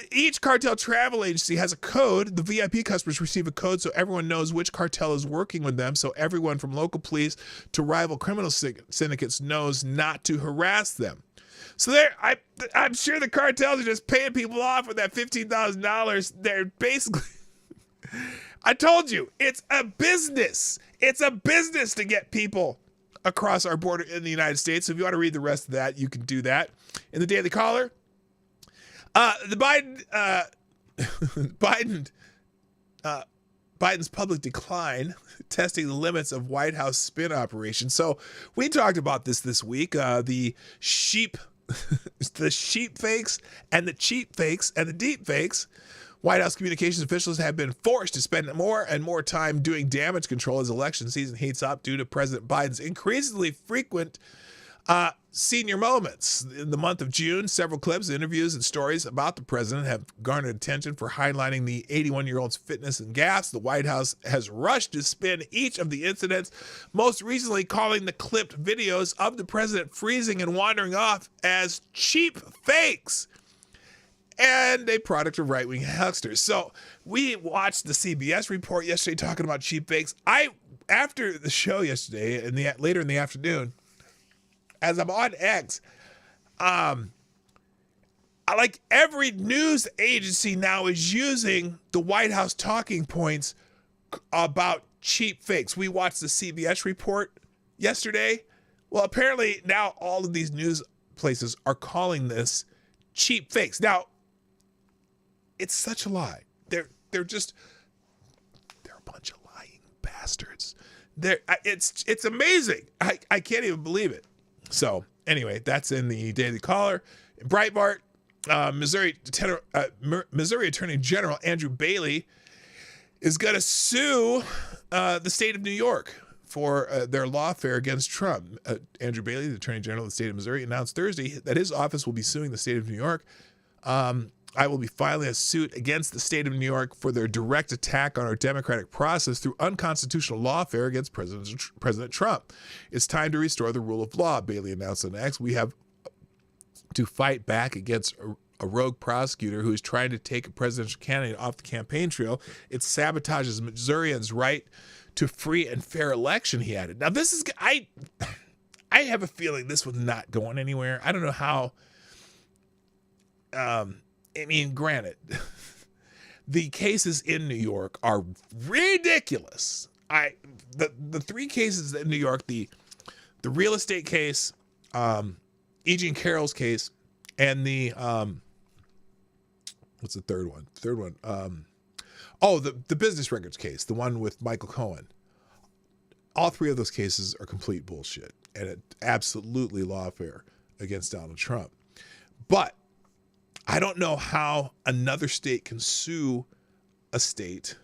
each cartel travel agency has a code. The VIP customers receive a code so everyone knows which cartel is working with them. So everyone from local police to rival criminal syndicates knows not to harass them. So I'm sure the cartels are just paying people off with that $15,000. They're basically, I told you, it's a business. It's a business to get people across our border in the United States. So if you want to read the rest of that, you can do that. In the Daily Caller, the Biden's public decline, testing the limits of White House spin operation. So we talked about this week. The sheep fakes and the cheap fakes and the deep fakes. White House communications officials have been forced to spend more and more time doing damage control as election season heats up due to President Biden's increasingly frequent senior moments. In the month of June, several clips, interviews, and stories about the president have garnered attention for highlighting the 81-year-old's fitness and gaffes. The White House has rushed to spin each of the incidents, most recently calling the clipped videos of the president freezing and wandering off as cheap fakes and a product of right-wing hucksters. So we watched the CBS report yesterday talking about cheap fakes. After the show yesterday, later in the afternoon, as I'm on X, like every news agency now is using the White House talking points about cheap fakes. We watched the CBS report yesterday. Well, apparently now all of these news places are calling this cheap fakes. Now, it's such a lie. They're a bunch of lying bastards. It's amazing. I can't even believe it. So anyway, that's in the Daily Caller. Breitbart, Missouri Attorney General Andrew Bailey is going to sue the state of New York for their lawfare against Trump. Andrew Bailey, the Attorney General of the state of Missouri, announced Thursday that his office will be suing the state of New York. I will be filing a suit against the state of New York for their direct attack on our democratic process through unconstitutional lawfare against President Trump. It's time to restore the rule of law, Bailey announced on X. We have to fight back against a rogue prosecutor who is trying to take a presidential candidate off the campaign trail. It sabotages Missourians' right to free and fair election, he added. Now, this is, I have a feeling this was not going anywhere. I don't know how. I mean, granted, the cases in New York are ridiculous. The three cases in New York, the real estate case, E. Jean Carroll's case, and the what's the third one? The business records case, the one with Michael Cohen. all three of those cases are complete bullshit and it absolutely lawfare against Donald Trump. But I don't know how another state can sue a state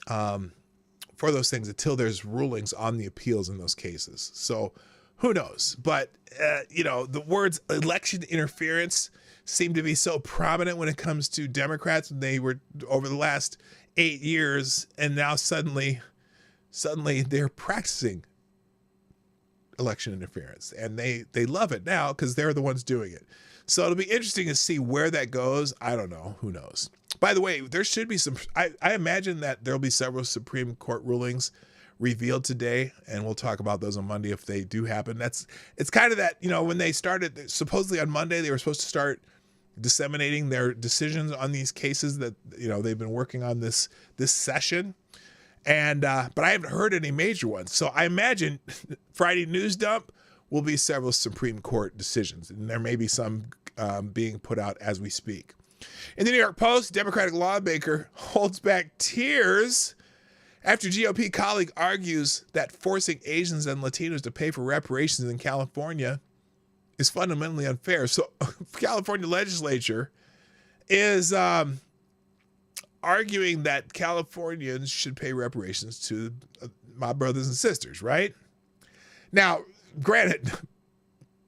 for those things until there's rulings on the appeals in those cases. So who knows? But, the words election interference seem to be so prominent when it comes to Democrats. And they were over the last 8 years. And now suddenly they're practicing election interference. And they love it now because they're the ones doing it. So it'll be interesting to see where that goes. I don't know. Who knows? By the way, there should be some, I imagine that there'll be several Supreme Court rulings revealed today, and we'll talk about those on Monday if they do happen. It's kind of that, when they started, supposedly on Monday, they were supposed to start disseminating their decisions on these cases that, they've been working on this session. And, but I haven't heard any major ones. So I imagine Friday news dump will be several Supreme Court decisions, and there may be some being put out as we speak. In the New York Post, Democratic lawmaker holds back tears after GOP colleague argues that forcing Asians and Latinos to pay for reparations in California is fundamentally unfair. So California legislature is arguing that Californians should pay reparations to my brothers and sisters, right? Now, granted,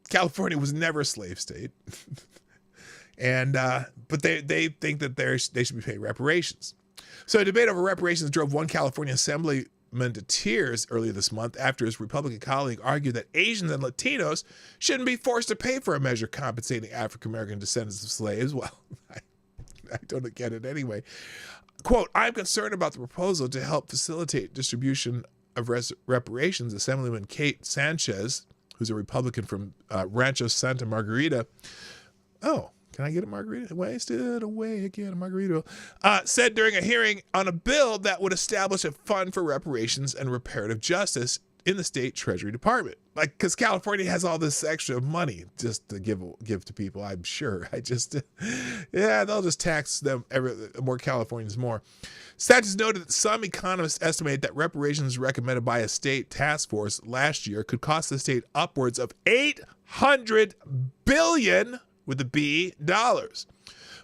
California was never a slave state. And but they think that they should be paying reparations. So a debate over reparations drove one California assemblyman to tears earlier this month after his Republican colleague argued that Asians and Latinos shouldn't be forced to pay for a measure compensating African-American descendants of slaves. Well, I don't get it anyway. Quote, I'm concerned about the proposal to help facilitate distribution of reparations. Assemblyman Kate Sanchez, who's a Republican from Rancho Santa Margarita. Oh, can I get a margarita? Wasted away again, a margarita. Said during a hearing on a bill that would establish a fund for reparations and reparative justice in the state Treasury Department. Like, because California has all this extra money just to give to people, I'm sure. They'll just tax them, more Californians more. Sanchez noted that some economists estimate that reparations recommended by a state task force last year could cost the state upwards of $800 billion with a B dollars,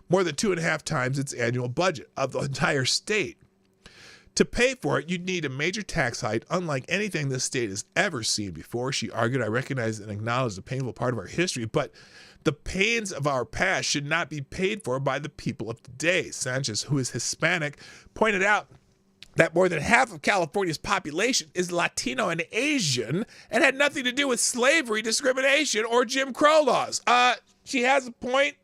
more than 2.5 times its annual budget of the entire state. To pay for it, you'd need a major tax hike unlike anything this state has ever seen before. She argued, I recognize and acknowledge the painful part of our history, but the pains of our past should not be paid for by the people of today. Sanchez, who is Hispanic, pointed out that more than half of California's population is Latino and Asian and had nothing to do with slavery, discrimination, or Jim Crow laws. She has a point.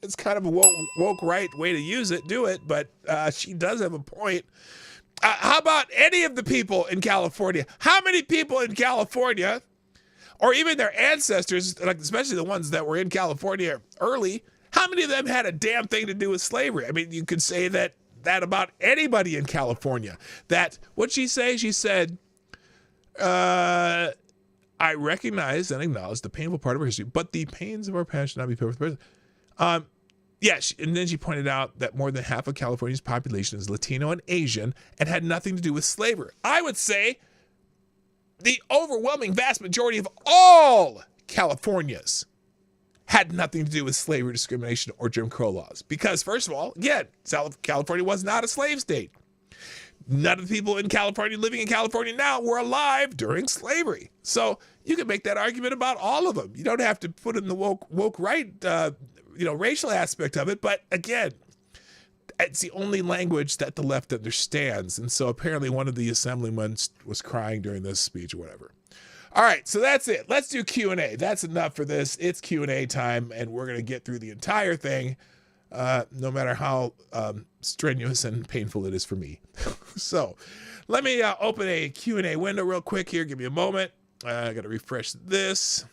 It's kind of a woke right way to do it, but she does have a point. How about any of the people in California? How many people in California, or even their ancestors, like especially the ones that were in California early, how many of them had a damn thing to do with slavery? I mean, you could say that about anybody in California. What'd she say? She said, I recognize and acknowledge the painful part of our history, but the pains of our past should not be paid with the present. And then she pointed out that more than half of California's population is Latino and Asian and had nothing to do with slavery. I would say the overwhelming vast majority of all Californians had nothing to do with slavery, discrimination, or Jim Crow laws. Because, first of all, again, California was not a slave state. None of the people in California living in California now were alive during slavery. So you can make that argument about all of them. You don't have to put in the woke right, racial aspect of it. But again, it's the only language that the left understands. And so apparently one of the assemblymen was crying during this speech or whatever. All right, so that's it. Let's do Q&A. That's enough for this. It's Q&A time, and we're going to get through the entire thing, no matter how strenuous and painful it is for me. So let me open a Q&A window real quick here. Give me a moment. I got to refresh this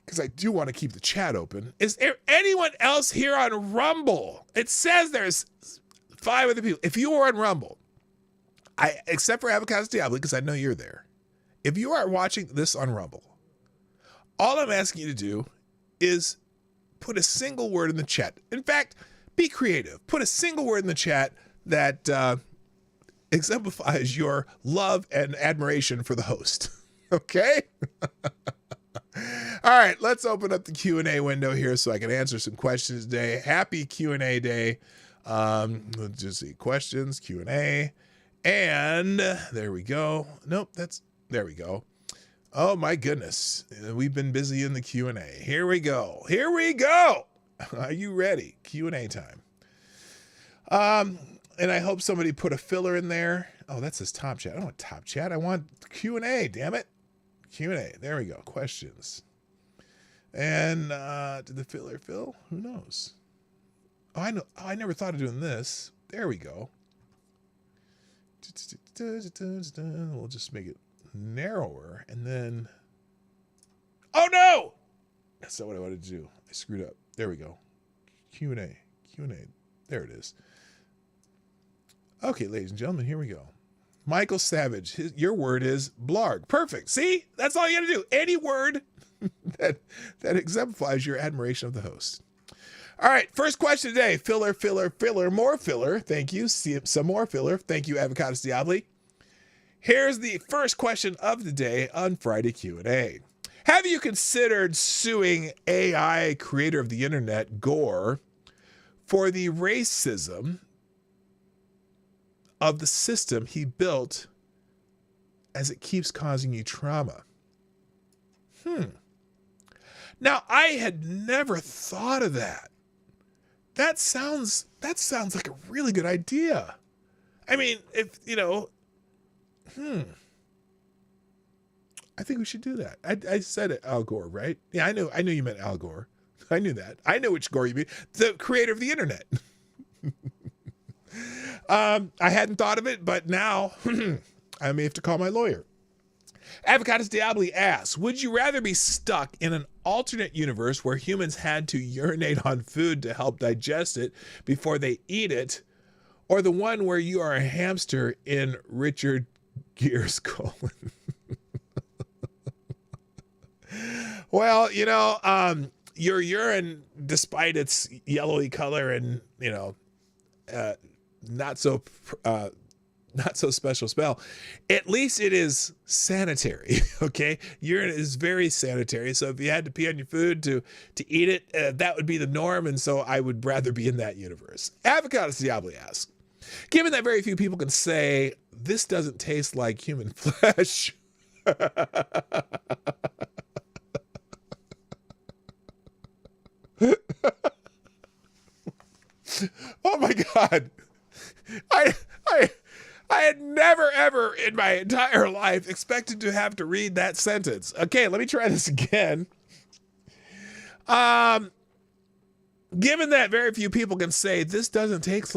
because I do want to keep the chat open. Is there anyone else here on Rumble? It says there's 5 other people. If you are on Rumble, except for Avocado Diablo, because I know you're there. If you are watching this on Rumble, all I'm asking you to do is put a single word in the chat. In fact, be creative. Put a single word in the chat that exemplifies your love and admiration for the host. Okay? All right, let's open up the Q&A window here so I can answer some questions today. Happy Q&A day. Let's just see, questions, Q&A. And there we go. Nope, there we go. Oh my goodness. We've been busy in the Q&A. Here we go. Here we go. Are you ready? Q&A time. And I hope somebody put a filler in there. Oh, that says top chat. I don't want top chat. I want Q&A, damn it. Q&A. There we go. Questions. And did the filler fill? Who knows? Oh, I know. Oh, I never thought of doing this. There we go. We'll just make it narrower and then. Oh no! That's not what I wanted to do. I screwed up. There we go. Q&A. Q&A. There it is. Okay, ladies and gentlemen, here we go. Michael Savage, your word is blarg. Perfect. See? That's all you got to do. Any word that exemplifies your admiration of the host. All right, first question today. Filler, more filler. Thank you. Some more filler. Thank you, Avocados Diabli. Here's the first question of the day on Friday Q&A. Have you considered suing AI creator of the internet, Gore, for the racism of the system he built as it keeps causing you trauma? Now, I had never thought of that. That sounds like a really good idea. I mean, if, I think we should do that. I said it, Al Gore, right? Yeah, I knew you meant Al Gore. I knew that. I know which Gore you mean. The creator of the internet. I hadn't thought of it, but now I may have to call my lawyer. Avocados Diabli asks, would you rather be stuck in an alternate universe where humans had to urinate on food to help digest it before they eat it, or the one where you are a hamster in Richard Gere's colon? Well, your urine, despite its yellowy color and, not so special smell, at least it is sanitary. Okay, urine is very sanitary. So if you had to pee on your food to eat it, that would be the norm. And so I would rather be in that universe. Avocados Diabli asks, given that very few people can say this doesn't taste like human flesh, oh my God. I had never, ever in my entire life expected to have to read that sentence. Okay, let me try this again. Given that very few people can say this doesn't taste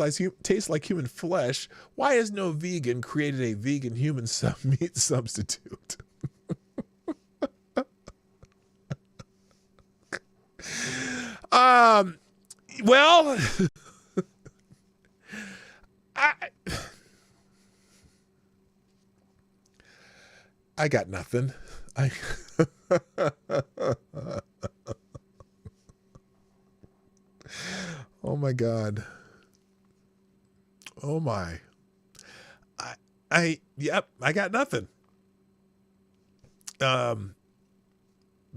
like human flesh, why has no vegan created a vegan human meat substitute? Well, I got nothing. Oh my God. Oh my. Yep, I got nothing.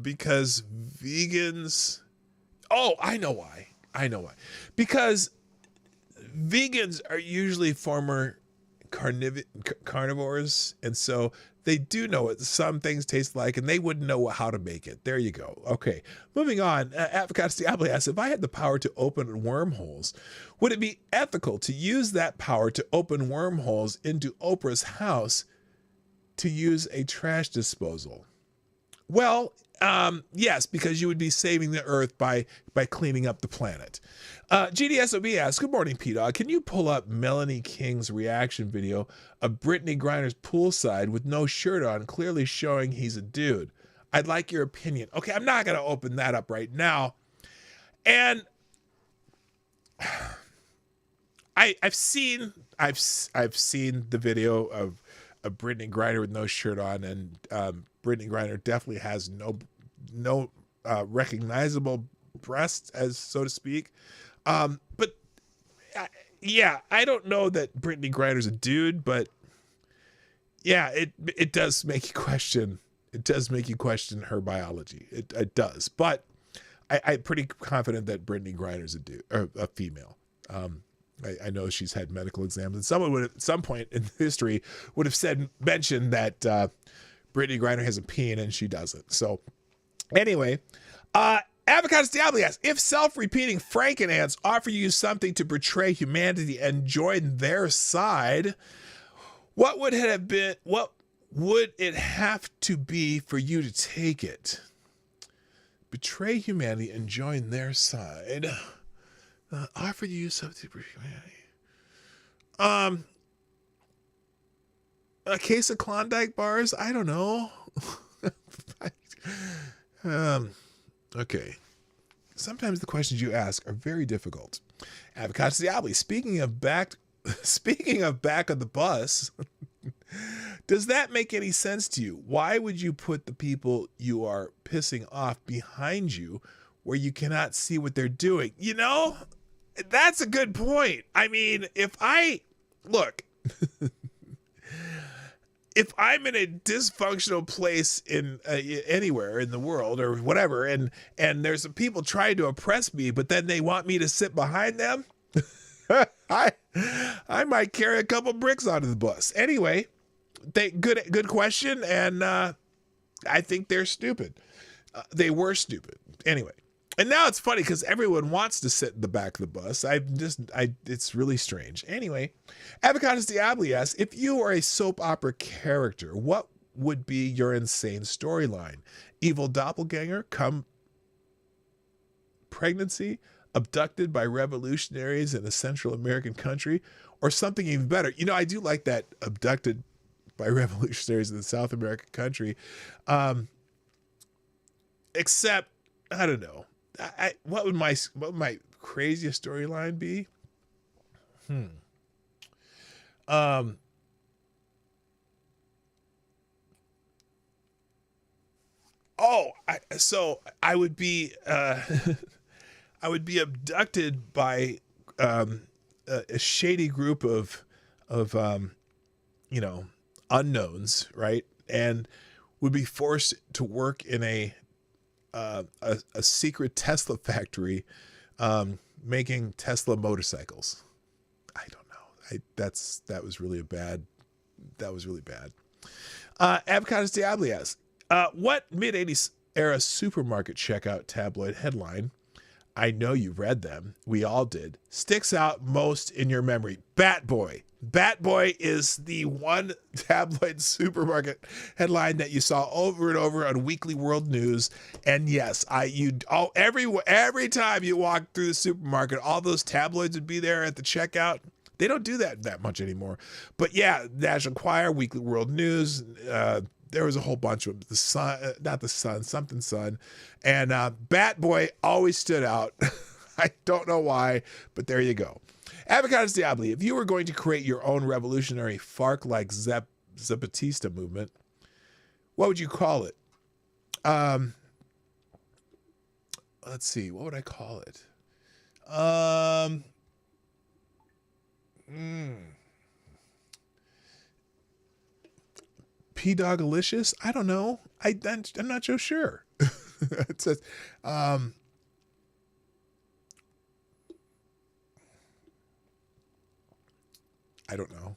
Because vegans, I know why. Because vegans are usually former carnivores, and so they do know what some things taste like, and they wouldn't know how to make it. There you go. Okay, moving on. Avocados Diabli asks, if I had the power to open wormholes, would it be ethical to use that power to open wormholes into Oprah's house to use a trash disposal? Well, yes, because you would be saving the earth by cleaning up the planet. GDSOB asks, good morning, P-Dog. Can you pull up Melanie King's reaction video of Brittany Griner's poolside with no shirt on, clearly showing he's a dude? I'd like your opinion. Okay, I'm not going to open that up right now. And I've seen the video of Brittany Griner with no shirt on, and Brittany Griner definitely has no recognizable breasts, as so to speak. But yeah, I don't know that Brittany Griner's a dude, but yeah, it does make you question. It does make you question her biology. It does, but I'm pretty confident that Brittany Griner's a dude or a female. I know she's had medical exams, and someone would at some point in history would have mentioned that Brittany Griner has a peen and she doesn't. So anyway, Avocados Diablo asks, if self-repeating Franken ants offer you something to betray humanity and join their side, what would it have been? What would it have to be for you to take it? Betray humanity and join their side. Offer you something to betray humanity. A case of Klondike bars? I don't know. Okay. Sometimes the questions you ask are very difficult. Avocados Diablo, speaking of back of the bus, does that make any sense to you? Why would you put the people you are pissing off behind you where you cannot see what they're doing? You know, that's a good point. I mean, if I'm in a dysfunctional place in anywhere in the world or whatever, and there's some people trying to oppress me, but then they want me to sit behind them, I might carry a couple bricks onto the bus. Anyway, good question, and I think they're stupid. They were stupid. Anyway, and now it's funny because everyone wants to sit in the back of the bus. It's really strange. Anyway, Avocados Diablo asks, if you were a soap opera character, what would be your insane storyline? Evil doppelganger, pregnancy, abducted by revolutionaries in a Central American country, or something even better? You know, I do like that, abducted by revolutionaries in the South American country. Except, I don't know. What would my craziest storyline be? So I would be I would be abducted by a shady group of unknowns, right? And would be forced to work in a secret Tesla factory, making Tesla motorcycles. I don't know. That was really bad. Avocados Diablo asks, what mid-80s era supermarket checkout tabloid headline, I know you read them, we all did, sticks out most in your memory? Bat Boy. Bat Boy is the one tabloid supermarket headline that you saw over and over on Weekly World News. And yes, every time you walk through the supermarket, all those tabloids would be there at the checkout. They don't do that much anymore. But yeah, National Enquirer, Weekly World News, there was a whole bunch of them. The Sun, not the Sun, something Sun. And Bat Boy always stood out. I don't know why, but there you go. Avocados Diablo, if you were going to create your own revolutionary FARC-like Zapatista movement, what would you call it? Let's see. What would I call it? P-Dogalicious? I don't know. I'm not so sure. It says, I don't know.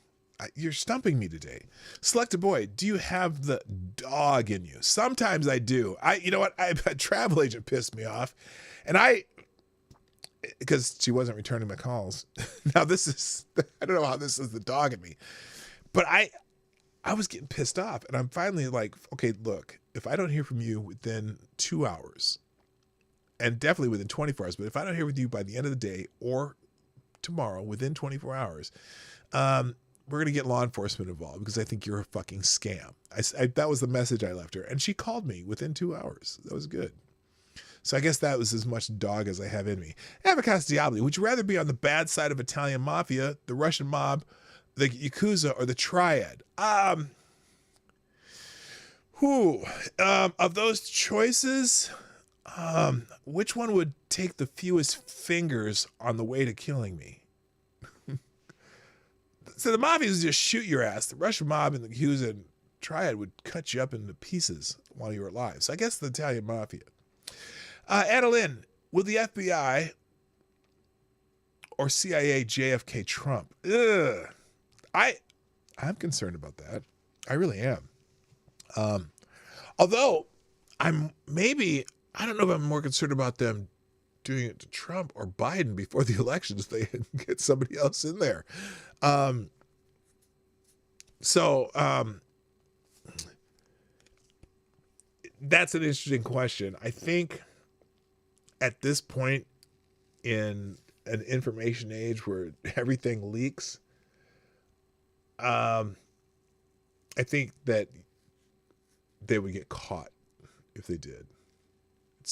You're stumping me today. Select a boy. Do you have the dog in you? Sometimes I do. You know what? A travel agent pissed me off, and because she wasn't returning my calls. Now I don't know how this is the dog in me, but I was getting pissed off, and I'm finally like, okay, look, if I don't hear from you within 2 hours, and definitely within 24 hours, but if I don't hear with you by the end of the day or tomorrow within 24 hours, we're going to get law enforcement involved because I think you're a fucking scam. That was the message I left her. And she called me within 2 hours. That was good. So I guess that was as much dog as I have in me. Avocados Diablo, would you rather be on the bad side of Italian mafia, the Russian mob, the Yakuza, or the Triad? Of those choices, which one would take the fewest fingers on the way to killing me? So the mafia would just shoot your ass. The Russian mob and the Yakuza triad would cut you up into pieces while you were alive. So I guess the Italian mafia. Adeline, will the FBI or CIA JFK Trump? Ugh. I'm concerned about that. I really am. Although I don't know if I'm more concerned about them doing it to Trump or Biden before the elections. They get somebody else in there. That's an interesting question. I think at this point in an information age where everything leaks, I think that they would get caught if they did.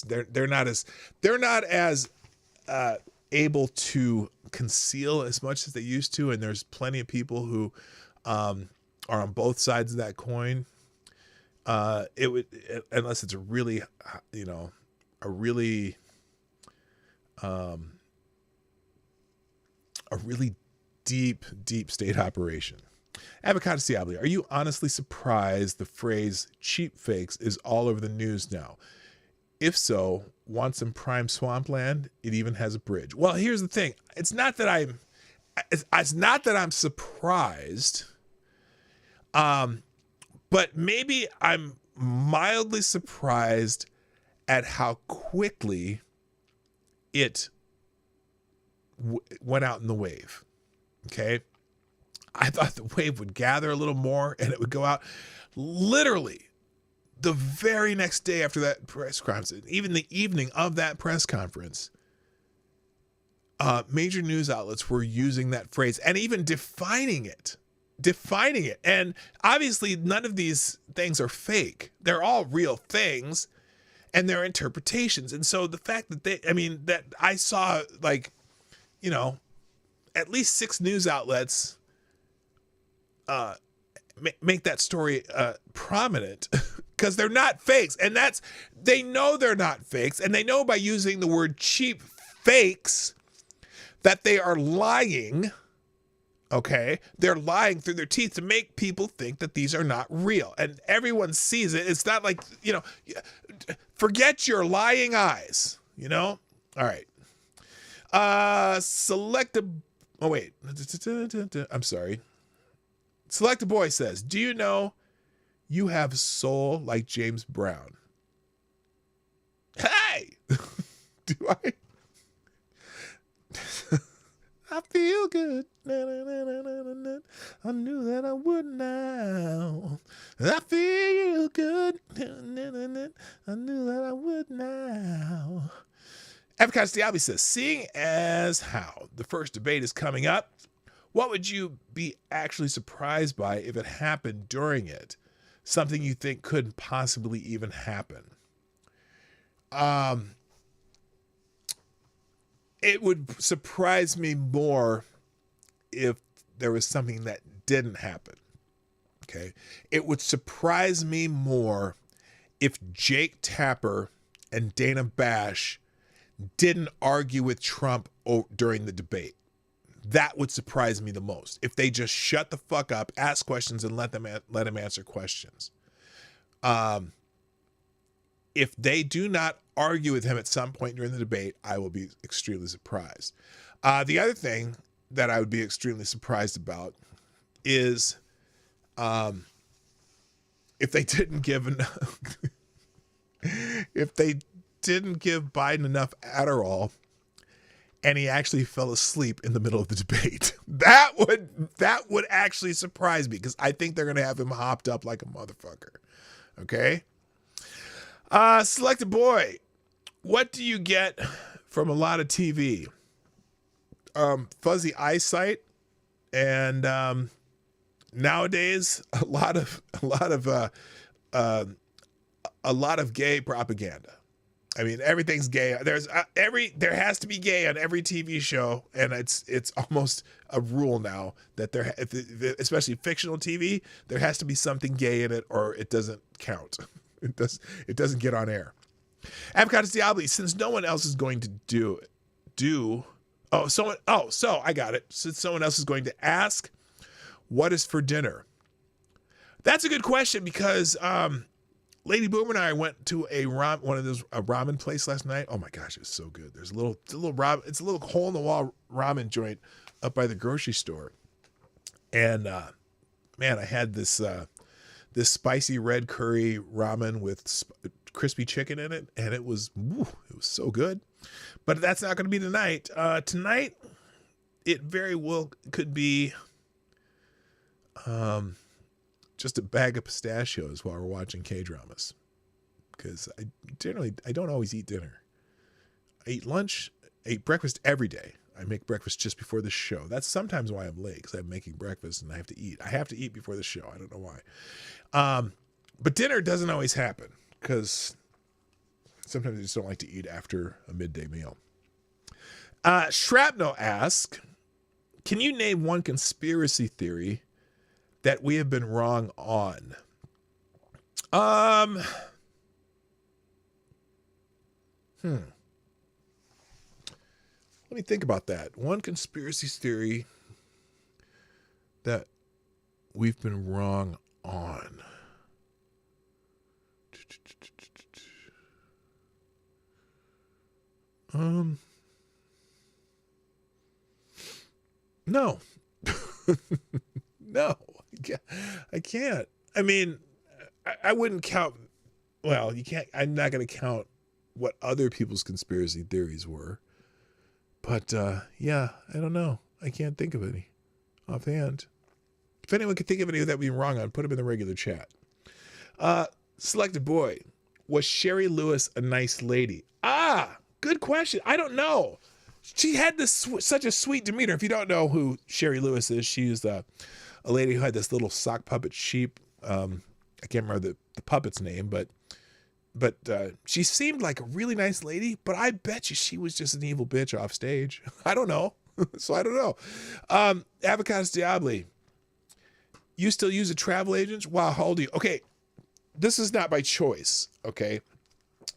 They're not as able to conceal as much as they used to, and there's plenty of people who are on both sides of that coin. It would, unless it's a really deep state operation. Avocado Diablo, are you honestly surprised the phrase cheap fakes is all over the news now? If so, want some prime swampland? It even has a bridge. Well, here's the thing. It's not that I'm surprised. But maybe I'm mildly surprised at how quickly it went out in the wave. Okay. I thought the wave would gather a little more and it would go out. Literally, the very next day after that press conference, even the evening of that press conference, major news outlets were using that phrase and even defining it. And obviously none of these things are fake. They're all real things and they're interpretations. And so the fact that that I saw at least 6 news outlets make that story prominent because they're not fakes. And they know they're not fakes. And they know by using the word cheap fakes that they are lying. Okay. They're lying through their teeth to make people think that these are not real. And everyone sees it. It's not like, forget your lying eyes, All right. I'm sorry. Select a Boy says, do you know you have soul like James Brown? Hey! Do I? I feel good. I knew that I would now. I feel good. I knew that I would now. Avocado Diablo says, seeing as how the first debate is coming up, what would you be actually surprised by if it happened during it? Something you think couldn't possibly even happen. It would surprise me more if there was something that didn't happen. Okay. It would surprise me more if Jake Tapper and Dana Bash didn't argue with Trump during the debate. That would surprise me the most. If they just shut the fuck up, ask questions, and let him answer questions. If they do not argue with him at some point during the debate, I will be extremely surprised. The other thing that I would be extremely surprised about is if they didn't give Biden enough Adderall and he actually fell asleep in the middle of the debate. That would actually surprise me because I think they're going to have him hopped up like a motherfucker. Okay? Select a Boy. What do you get from a lot of TV? Fuzzy eyesight and nowadays a lot of gay propaganda. I mean, everything's gay. There has to be gay on every TV show, and it's almost a rule now that especially fictional TV, there has to be something gay in it, or it doesn't count. It doesn't get on air. Avocado Diablo, since no one else is going to so I got it. Since someone else is going to ask, What is for dinner? That's a good question because Lady Boomer and I went to a ramen place last night. Oh my gosh, it was so good. There's a little hole in the wall ramen joint up by the grocery store, and man, I had this spicy red curry ramen with crispy chicken in it, and it was so good. But that's not going to be tonight. Tonight, it very well could be just a bag of pistachios while we're watching K-dramas, because I don't always eat dinner. I eat lunch, I eat breakfast every day. I make breakfast just before the show. That's sometimes why I'm late, because I'm making breakfast and I have to eat. I have to eat before the show. I don't know why. But dinner doesn't always happen, because sometimes I just don't like to eat after a midday meal. Shrapnel asks, can you name one conspiracy theory that we have been wrong on? Let me think about that. One conspiracy theory that we've been wrong on. No. No, I can't. I mean, I wouldn't count. Well, you can't. I'm not going to count what other people's conspiracy theories were. But yeah, I don't know. I can't think of any offhand. If anyone could think of any that we've been wrong on, put them in the regular chat. Selected boy, was Sherry Lewis a nice lady? Good question. I don't know. She had such a sweet demeanor. If you don't know who Sherry Lewis is, she's a lady who had this little sock puppet sheep. I can't remember the puppet's name, but she seemed like a really nice lady, but I bet you she was just an evil bitch off stage. I don't know. So I don't know. Avocados Diabli, you still use a travel agent? Wow, how old are you? Okay, this is not by choice, okay?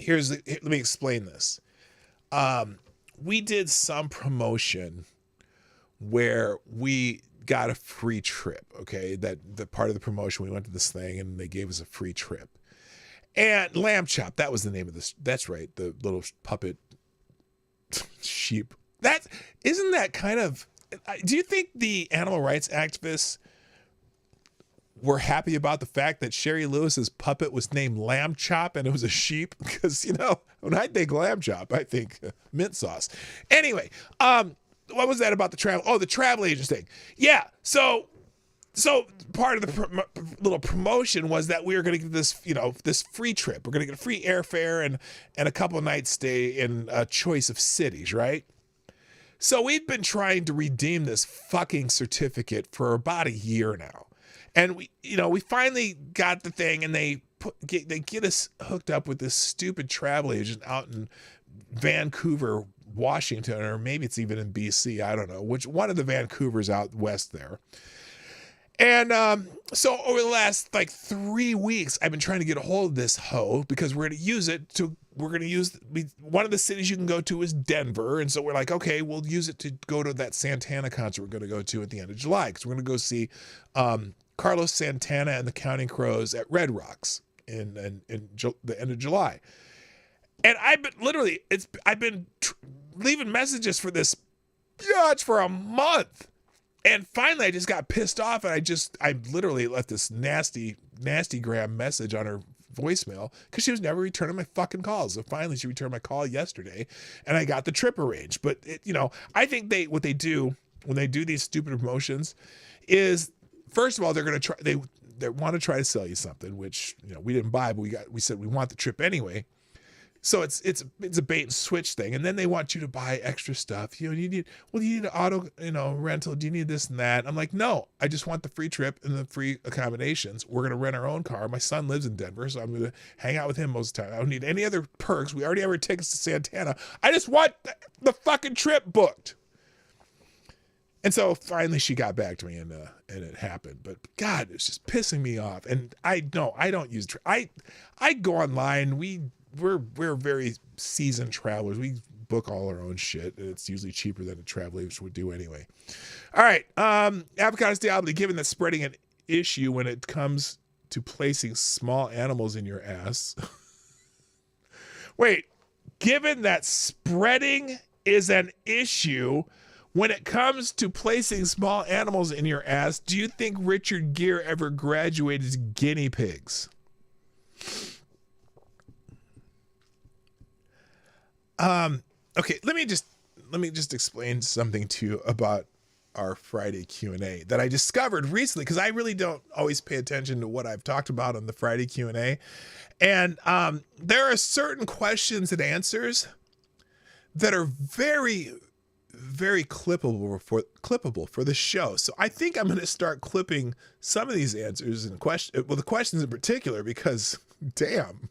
Let me explain this. We did some promotion where we got a free trip, okay? The part of the promotion, we went to this thing and they gave us a free trip. And Lamb Chop, that was the name of this. That's right, the little puppet sheep. Isn't that kind of, do you think the animal rights activists were happy about the fact that Sherry Lewis's puppet was named Lamb Chop and it was a sheep? Because, when I think Lamb Chop, I think mint sauce. Anyway, what was that about the travel? Oh, the travel agent thing. Yeah, so part of the little promotion was that we were going to get this, this free trip. We're going to get a free airfare and a couple of nights stay in a choice of cities, right? So we've been trying to redeem this fucking certificate for about a year now. And we finally got the thing, and they get us hooked up with this stupid travel agent out in Vancouver, Washington, or maybe it's even in BC. I don't know which one of the Vancouvers out west there. And so over the last 3 weeks, I've been trying to get a hold of this hoe because we're going to use it one of the cities you can go to is Denver. And so we're like, okay, we'll use it to go to that Santana concert we're going to go to at the end of July, because we're going to go see Carlos Santana and the Counting Crows at Red Rocks in the end of July. And I've been leaving messages for this biatch for a month. And finally, I just got pissed off, and I literally left this nasty gram message on her voicemail because she was never returning my fucking calls. So finally, she returned my call yesterday, and I got the trip arranged. But I think what they do when they do these stupid promotions is, first of all, they're going to try. They want to try to sell you something, which we didn't buy, but we said we want the trip anyway. So it's a bait and switch thing, and then they want you to buy extra stuff. You need an auto rental. Do you need this and that? I'm like, no, I just want the free trip and the free accommodations. We're gonna rent our own car. My son lives in Denver, so I'm gonna hang out with him most of the time. I don't need any other perks. We already have our tickets to Santana. I just want the fucking trip booked. And so finally she got back to me, and it happened. But God, it's just pissing me off. And I don't use I go online. We're very seasoned travelers. We book all our own shit. And it's usually cheaper than a travel agent would do anyway. All right. Avocados Diablo, given that spreading an issue when it comes to placing small animals in your ass. Wait, given that spreading is an issue when it comes to placing small animals in your ass, do you think Richard Gere ever graduated guinea pigs? Okay, let me just explain something to you about our Friday Q&A that I discovered recently, because I really don't always pay attention to what I've talked about on the Friday Q&A. And there are certain questions and answers that are very, very clippable for the show. So I think I'm going to start clipping some of these answers and the questions in particular, because damn.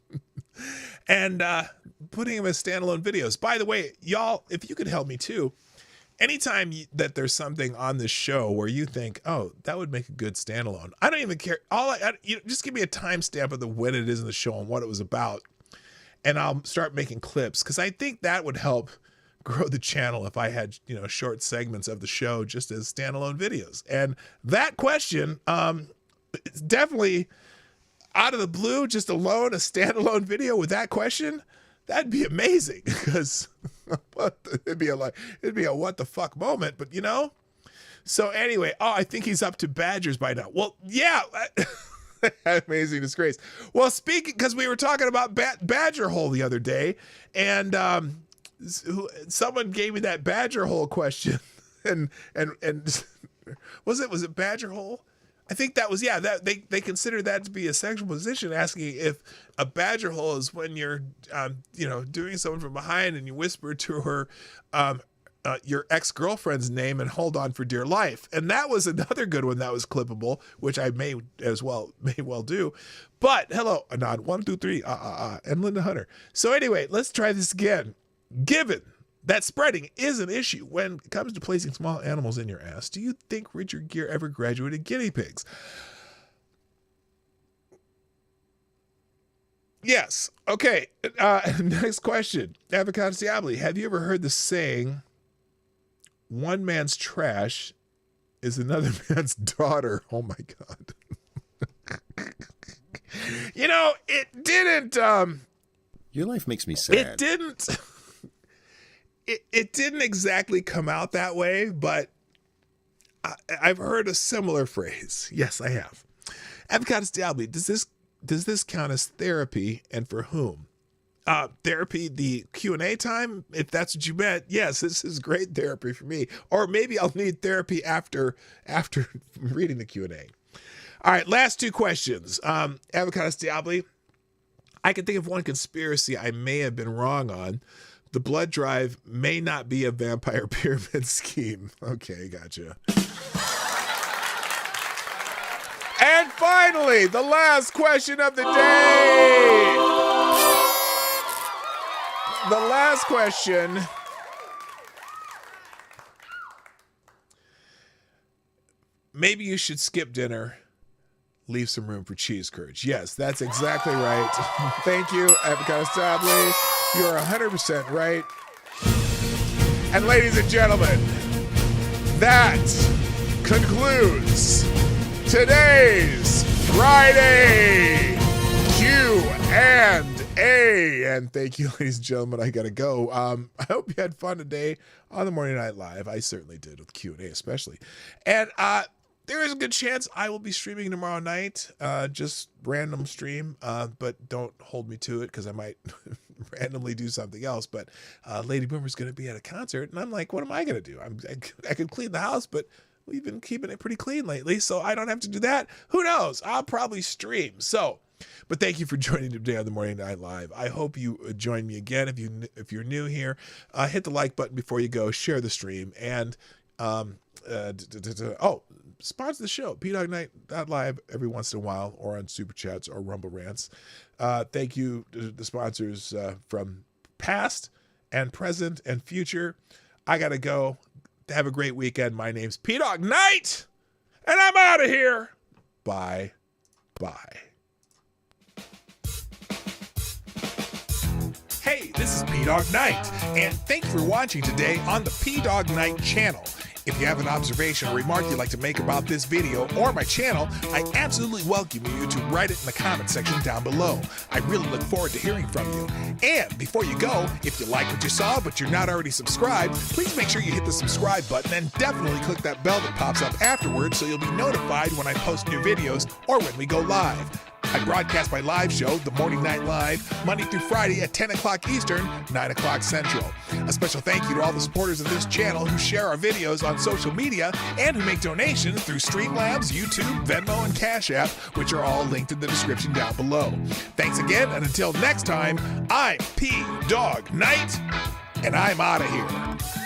And putting them as standalone videos. By the way, y'all, if you could help me too, anytime that there's something on this show where you think, oh, that would make a good standalone, I don't even care. Just give me a timestamp of when it is in the show and what it was about, and I'll start making clips, because I think that would help grow the channel if I had, short segments of the show just as standalone videos. And that question, it's definitely out of the blue, just alone, a standalone video with that question. That'd be amazing, because it'd be a what the fuck moment, but So anyway, I think he's up to badgers by now. Well, yeah, amazing disgrace. Well, because we were talking about badger hole the other day, and someone gave me that badger hole question, and was it badger hole? I think that was, that they consider that to be a sexual position, asking if a badger hole is when you're, doing someone from behind and you whisper to her, your ex-girlfriend's name and hold on for dear life. And that was another good one that was clippable, which I may well do. But hello, Anand, 1, 2, 3, and Linda Hunter. So anyway, let's try this again. Given that spreading is an issue when it comes to placing small animals in your ass, do you think Richard Gere ever graduated guinea pigs? Yes. Okay. Next question. Avocados Diablo, have you ever heard the saying, one man's trash is another man's daughter? Oh my God. It didn't, your life makes me sad. It didn't. It didn't exactly come out that way, but I've heard a similar phrase. Yes, I have. Avocados Diablo, does this count as therapy, and for whom? Therapy, the Q&A time, if that's what you meant. Yes, this is great therapy for me. Or maybe I'll need therapy after reading the Q&A. All right, last two questions. Avocados Diablo, I can think of one conspiracy I may have been wrong on. The blood drive may not be a vampire pyramid scheme. Okay, gotcha. And finally, the last question of the day. The last question. Maybe you should skip dinner. Leave some room for cheese curds. Yes, that's exactly right. Thank you, Avocados Diablo. You're 100% right. And ladies and gentlemen, that concludes today's Friday Q&A. And thank you, ladies and gentlemen. I gotta go. I hope you had fun today on the Morning Night Live. I certainly did, with Q&A especially. And there is a good chance I will be streaming tomorrow night, just random stream, but don't hold me to it, because I might randomly do something else. But Lady Boomer's going to be at a concert, and I'm like, what am I going to do? I could clean the house, but we've been keeping it pretty clean lately, so I don't have to do that. Who knows? I'll probably stream. But thank you for joining today on the Morning Night Live. I hope you join me again. If you're new here, hit the like button before you go, share the stream, and sponsor the show, Dawg Knight Live, every once in a while, or on Super Chats or Rumble Rants. Thank you to the sponsors from past and present and future. I got to go. Have a great weekend. My name's Dawg Knight, and I'm out of here. Bye. Hey, this is Dawg Knight, and thank you for watching today on the Dawg Knight Channel. If you have an observation or remark you'd like to make about this video or my channel, I absolutely welcome you to write it in the comment section down below. I really look forward to hearing from you. And before you go, if you like what you saw but you're not already subscribed, please make sure you hit the subscribe button and definitely click that bell that pops up afterwards so you'll be notified when I post new videos or when we go live. I broadcast my live show, The Morning Night Live, Monday through Friday at 10 o'clock Eastern, 9 o'clock Central. A special thank you to all the supporters of this channel who share our videos on social media and who make donations through Streamlabs, YouTube, Venmo, and Cash App, which are all linked in the description down below. Thanks again, and until next time, I'm Dawg Knight, and I'm out of here.